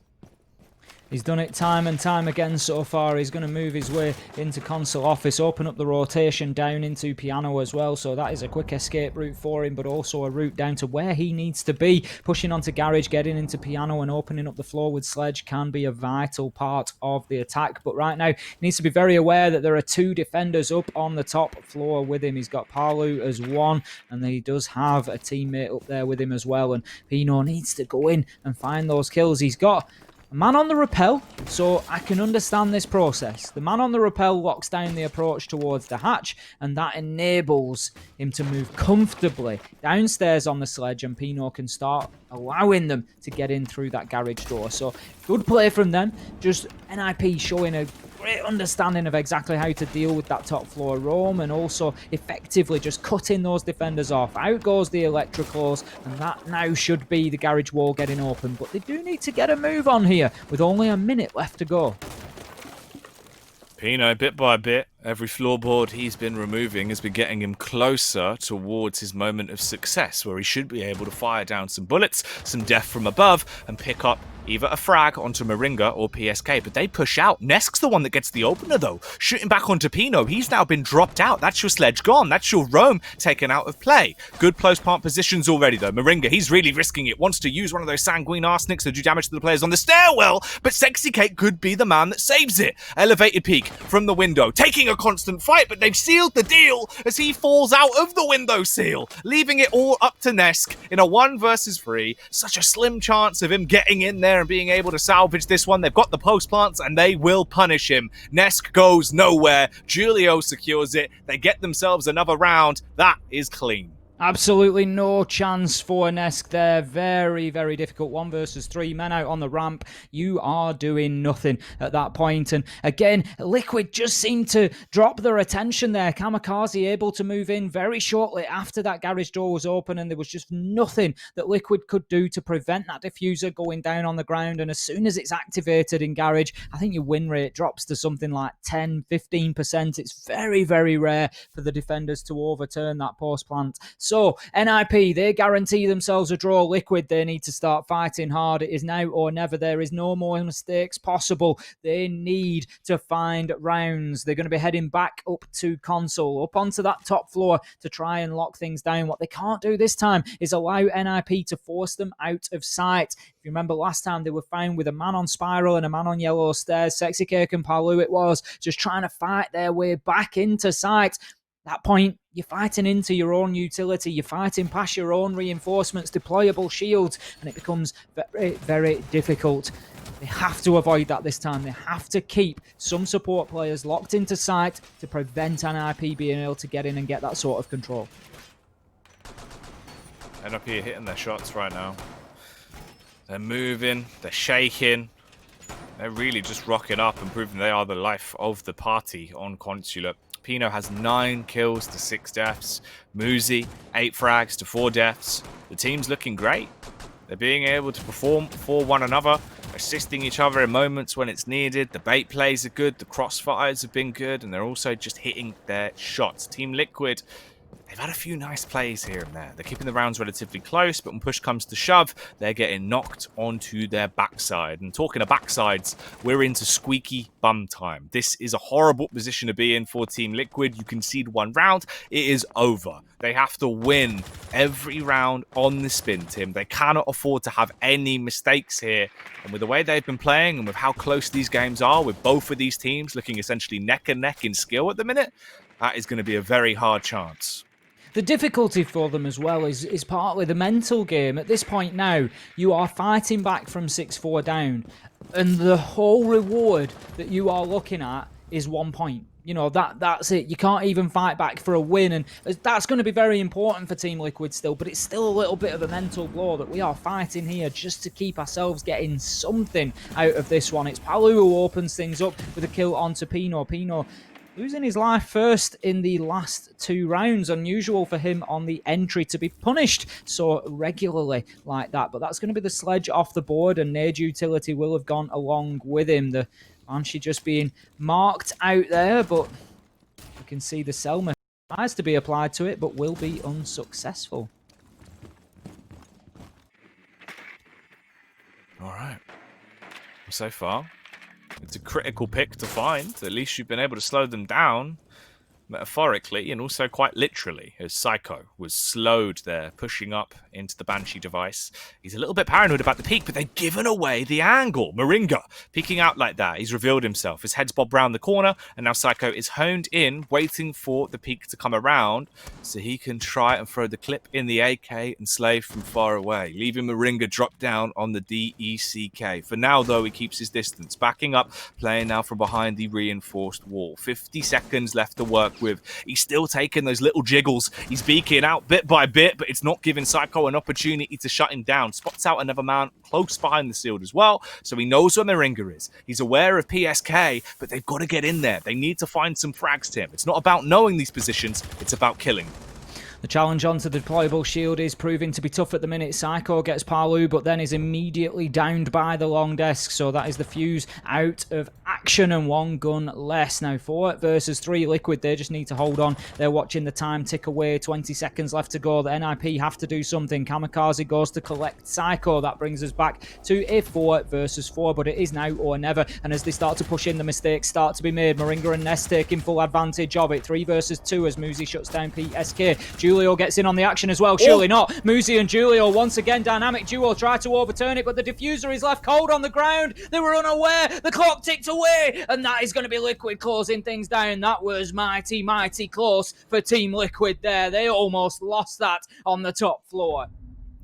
He's done it time and time again so far. He's going to move his way into console office, open up the rotation down into piano as well. So that is a quick escape route for him, but also a route down to where he needs to be. Pushing onto garage, getting into piano and opening up the floor with Sledge can be a vital part of the attack. But right now, he needs to be very aware that there are 2 defenders up on the top floor with him. He's got Palu as one, and he does have a teammate up there with him as well. And Pino needs to go in and find those kills. He's got a man on the rappel, so I can understand this process. The man on the rappel locks down the approach towards the hatch, and that enables him to move comfortably downstairs on the Sledge, and Pino can start allowing them to get in through that garage door. So good play from them. Just NIP showing a great understanding of exactly how to deal with that top floor roam, and also effectively just cutting those defenders off. Out goes the electricals, and that now should be the garage wall getting open. But they do need to get a move on here with only a minute left to go. Pino, bit by bit, every floorboard he's been removing has been getting him closer towards his moment of success, where he should be able to fire down some bullets, some death from above, and pick up either a frag onto Moringa or PSK, but they push out. Nesk's the one that gets the opener, though. Shooting back onto Pino, he's now been dropped out. That's your Sledge gone. That's your roam taken out of play. Good close part positions already, though. Moringa, he's really risking it. Wants to use one of those sanguine arsenics to do damage to the players on the stairwell, but Sexy Cake could be the man that saves it. Elevated peek from the window, taking a constant fight, but they've sealed the deal as he falls out of the window seal, leaving it all up to Nesk in a 1 versus 3. Such a slim chance of him getting in there and being able to salvage this one. They've got the post plants and they will punish him. Nesk goes nowhere. Julio secures it. They get themselves another round. That is clean. Absolutely no chance for Nesk there. Very, very difficult. 1 versus 3. Men out on the ramp. You are doing nothing at that point. And again, Liquid just seemed to drop their attention there. Kamikaze able to move in very shortly after that garage door was open, and there was just nothing that Liquid could do to prevent that diffuser going down on the ground. And as soon as it's activated in garage, I think your win rate drops to something like 10-15%. It's very, very rare for the defenders to overturn that post plant. So, NIP, they guarantee themselves a draw. Liquid, they need to start fighting hard. It is now or never. There is no more mistakes possible. They need to find rounds. They're going to be heading back up to console, up onto that top floor to try and lock things down. What they can't do this time is allow NIP to force them out of sight. If you remember last time, they were found with a man on Spiral and a man on Yellow Stairs. Sexy Cake and Palu it was, just trying to fight their way back into sight. That point, you're fighting into your own utility, you're fighting past your own reinforcements, deployable shields, and it becomes very, very difficult. They have to avoid that this time. They have to keep some support players locked into sight to prevent NIP being able to get in and get that sort of control. NIP are hitting their shots right now. They're moving, they're shaking. They're really just rocking up and proving they are the life of the party on Consulate. Pino has 9 kills to 6 deaths. Muzi, 8 frags to 4 deaths. The team's looking great. They're being able to perform for one another, assisting each other in moments when it's needed. The bait plays are good, the crossfires have been good, and they're also just hitting their shots. Team Liquid, they've had a few nice plays here and there. They're keeping the rounds relatively close, but when push comes to shove, they're getting knocked onto their backside. And talking of backsides, we're into squeaky bum time. This is a horrible position to be in for Team Liquid. You concede 1 round, it is over. They have to win every round on the spin, Tim. They cannot afford to have any mistakes here. And with the way they've been playing and with how close these games are, with both of these teams looking essentially neck and neck in skill at the minute, that is going to be a very hard chance. The difficulty for them as well is partly the mental game. At this point now, you are fighting back from 6-4 down, and the whole reward that you are looking at is 1 point. You know, that's it. You can't even fight back for a win, and that's going to be very important for Team Liquid still, but it's still a little bit of a mental blow that we are fighting here just to keep ourselves getting something out of this one. It's Palu who opens things up with a kill onto Pino. Pino losing his life first in the last 2 rounds. Unusual for him on the entry to be punished so regularly like that. But that's going to be the Sledge off the board, and Nade Utility will have gone along with him. The Banshee just being marked out there, but the can see the Selma tries to be applied to it, but will be unsuccessful. All right. So far, it's a critical pick to find. At least you've been able to slow them down, metaphorically and also quite literally, as Psycho was slowed there, pushing up into the Banshee device. He's a little bit paranoid about the peak, but they've given away the angle. Moringa peeking out like that. He's revealed himself. His head's bobbed round the corner, and now Psycho is honed in, waiting for the peak to come around so he can try and throw the clip in the AK and slay from far away, leaving Moringa drop down on the DECK. For now, though, he keeps his distance, backing up, playing now from behind the reinforced wall. 50 seconds left to work with. He's still taking those little jiggles. He's beaking out bit by bit, but it's not giving Psycho an opportunity to shut him down. Spots out another man close behind the shield as well, so he knows where Moringa is. He's aware of PSK, but they've got to get in there. They need to find some frags to him. It's not about knowing these positions, it's about killing them. The challenge onto the deployable shield is proving to be tough at the minute. Psycho gets Palu, but then is immediately downed by the long desk. So that is the fuse out of action and one gun less. Now 4 versus 3 Liquid. They just need to hold on. They're watching the time tick away. 20 seconds left to go. The NIP have to do something. Kamikaze goes to collect Psycho. That brings us back to a 4 versus 4, but it is now or never. And as they start to push in, the mistakes start to be made. Moringa and Ness taking full advantage of it. 3 versus 2 as Muzi shuts down PSK. Julio gets in on the action as well. Surely not. Muzi and Julio once again, dynamic duo, try to overturn it, but the diffuser is left cold on the ground. They were unaware. The clock ticked away, and that is going to be Liquid closing things down. That was mighty, mighty close for Team Liquid there. They almost lost that on the top floor.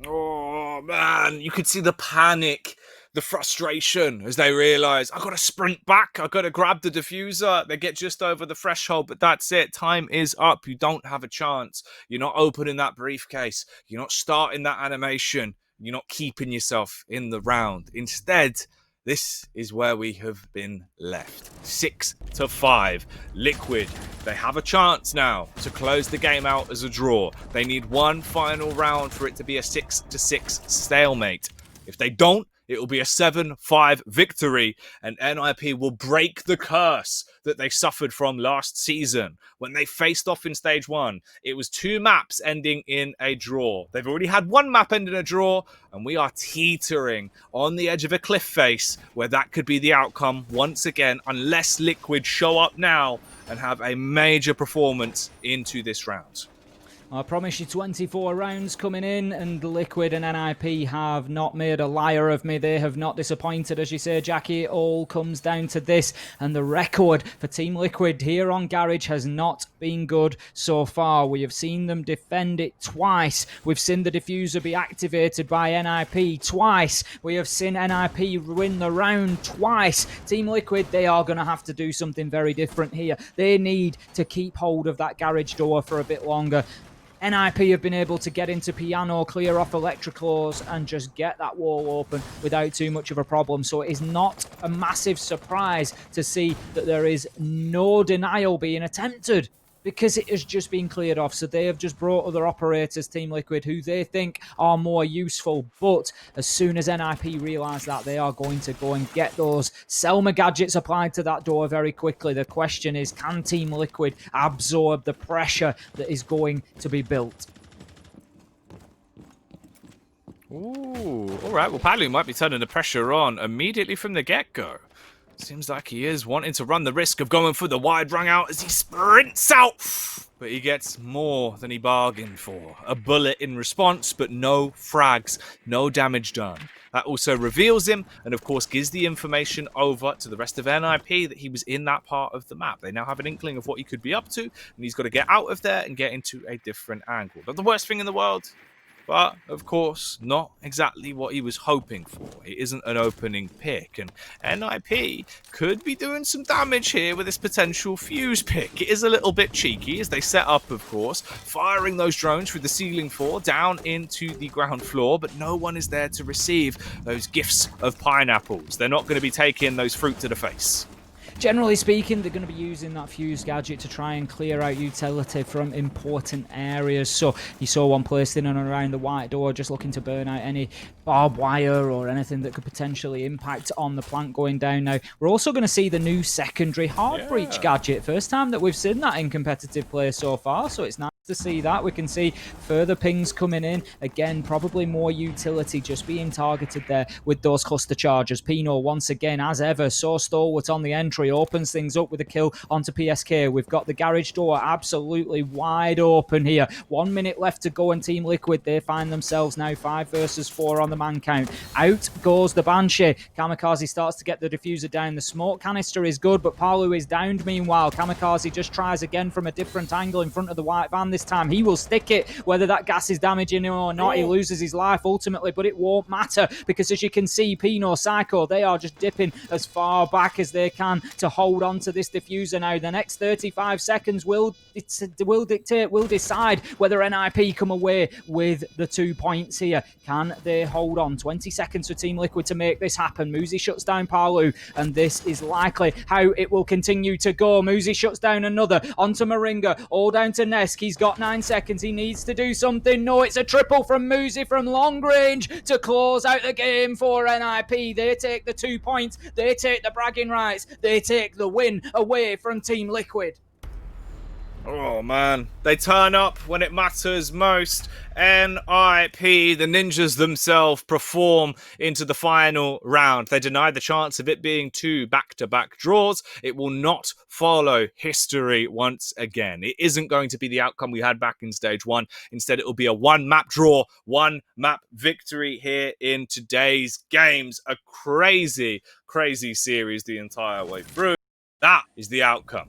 Oh, man. You could see the panic, the frustration as they realise, I've got to sprint back. I've got to grab the diffuser. They get just over the threshold, but that's it. Time is up. You don't have a chance. You're not opening that briefcase. You're not starting that animation. You're not keeping yourself in the round. Instead, this is where we have been left. 6-5. Liquid, they have a chance now to close the game out as a draw. They need one final round for it to be a 6-6 stalemate. If they don't, it will be a 7-5 victory, and NIP will break the curse that they suffered from last season. When they faced off in Stage 1, it was 2 maps ending in a draw. They've already had 1 map end in a draw, and we are teetering on the edge of a cliff face where that could be the outcome once again, unless Liquid show up now and have a major performance into this round. I promise you 24 rounds coming in, and Liquid and NIP have not made a liar of me. They have not disappointed, as you say, Jackie. It all comes down to this, and the record for Team Liquid here on Garage has not been good so far. We have seen them defend it twice. We've seen the diffuser be activated by NIP twice. We have seen NIP win the round twice. Team Liquid, they are going to have to do something very different here. They need to keep hold of that garage door for a bit longer. NIP have been able to get into piano, clear off electricals, and just get that wall open without too much of a problem. So it is not a massive surprise to see that there is no denial being attempted, because it has just been cleared off. So they have just brought other operators, Team Liquid, who they think are more useful. But as soon as NIP realise that, they are going to go and get those Selma gadgets applied to that door very quickly. The question is, can Team Liquid absorb the pressure that is going to be built? Ooh, all right. Well, Palu might be turning the pressure on immediately from the get-go. Seems like he is wanting to run the risk of going for the wide rung out as he sprints out. But he gets more than he bargained for. A bullet in response, but no frags, no damage done. That also reveals him, and of course gives the information over to the rest of NIP that he was in that part of the map. They now have an inkling of what he could be up to, and he's got to get out of there and get into a different angle. Not the worst thing in the world, but, of course, not exactly what he was hoping for. It isn't an opening pick, and NIP could be doing some damage here with this potential fuse pick. It is a little bit cheeky as they set up, of course, firing those drones through the ceiling floor down into the ground floor, but no one is there to receive those gifts of pineapples. They're not going to be taking those fruit to the face. Generally speaking, they're going to be using that fuse gadget to try and clear out utility from important areas. So you saw one placed in and around the white door, just looking to burn out any barbed wire or anything that could potentially impact on the plant going down. Now, we're also going to see the new secondary hard breach gadget. First time that we've seen that in competitive play so far, so it's nice to see that. We can see further pings coming in. Again, probably more utility just being targeted there with those cluster charges. Pino, once again, as ever, so stalwart on the entry, opens things up with a kill onto PSK. We've got the garage door absolutely wide open here. 1 minute left to go, and Team Liquid, they find themselves now 5 versus 4 on the man count. Out goes the Banshee. Kamikaze starts to get the diffuser down. The smoke canister is good, but Palu is downed meanwhile. Kamikaze just tries again from a different angle in front of the white van this time. He will stick it, whether that gas is damaging him or not. He loses his life ultimately, but it won't matter, because as you can see, Pino, Psycho, they are just dipping as far back as they can to hold on to this diffuser now. The next 35 seconds will decide whether NIP come away with the 2 points here. Can they hold on? 20 seconds for Team Liquid to make this happen. Muzi shuts down Palu, and this is likely how it will continue to go. Muzi shuts down another onto Moringa, all down to Nesk. He's got 9 seconds. He needs to do something. No, it's a triple from Muzi from long range to close out the game for NIP. They take the 2 points. They take the bragging rights. They take the win away from Team Liquid. Oh man, they turn up when it matters most. NIP, the ninjas themselves, perform into the final round. They deny the chance of it being 2 back-to-back draws. It will not follow history once again. It isn't going to be the outcome we had back in stage 1. Instead, it will be a 1-map draw, 1-map victory here in today's games. A crazy, crazy series the entire way through. That is the outcome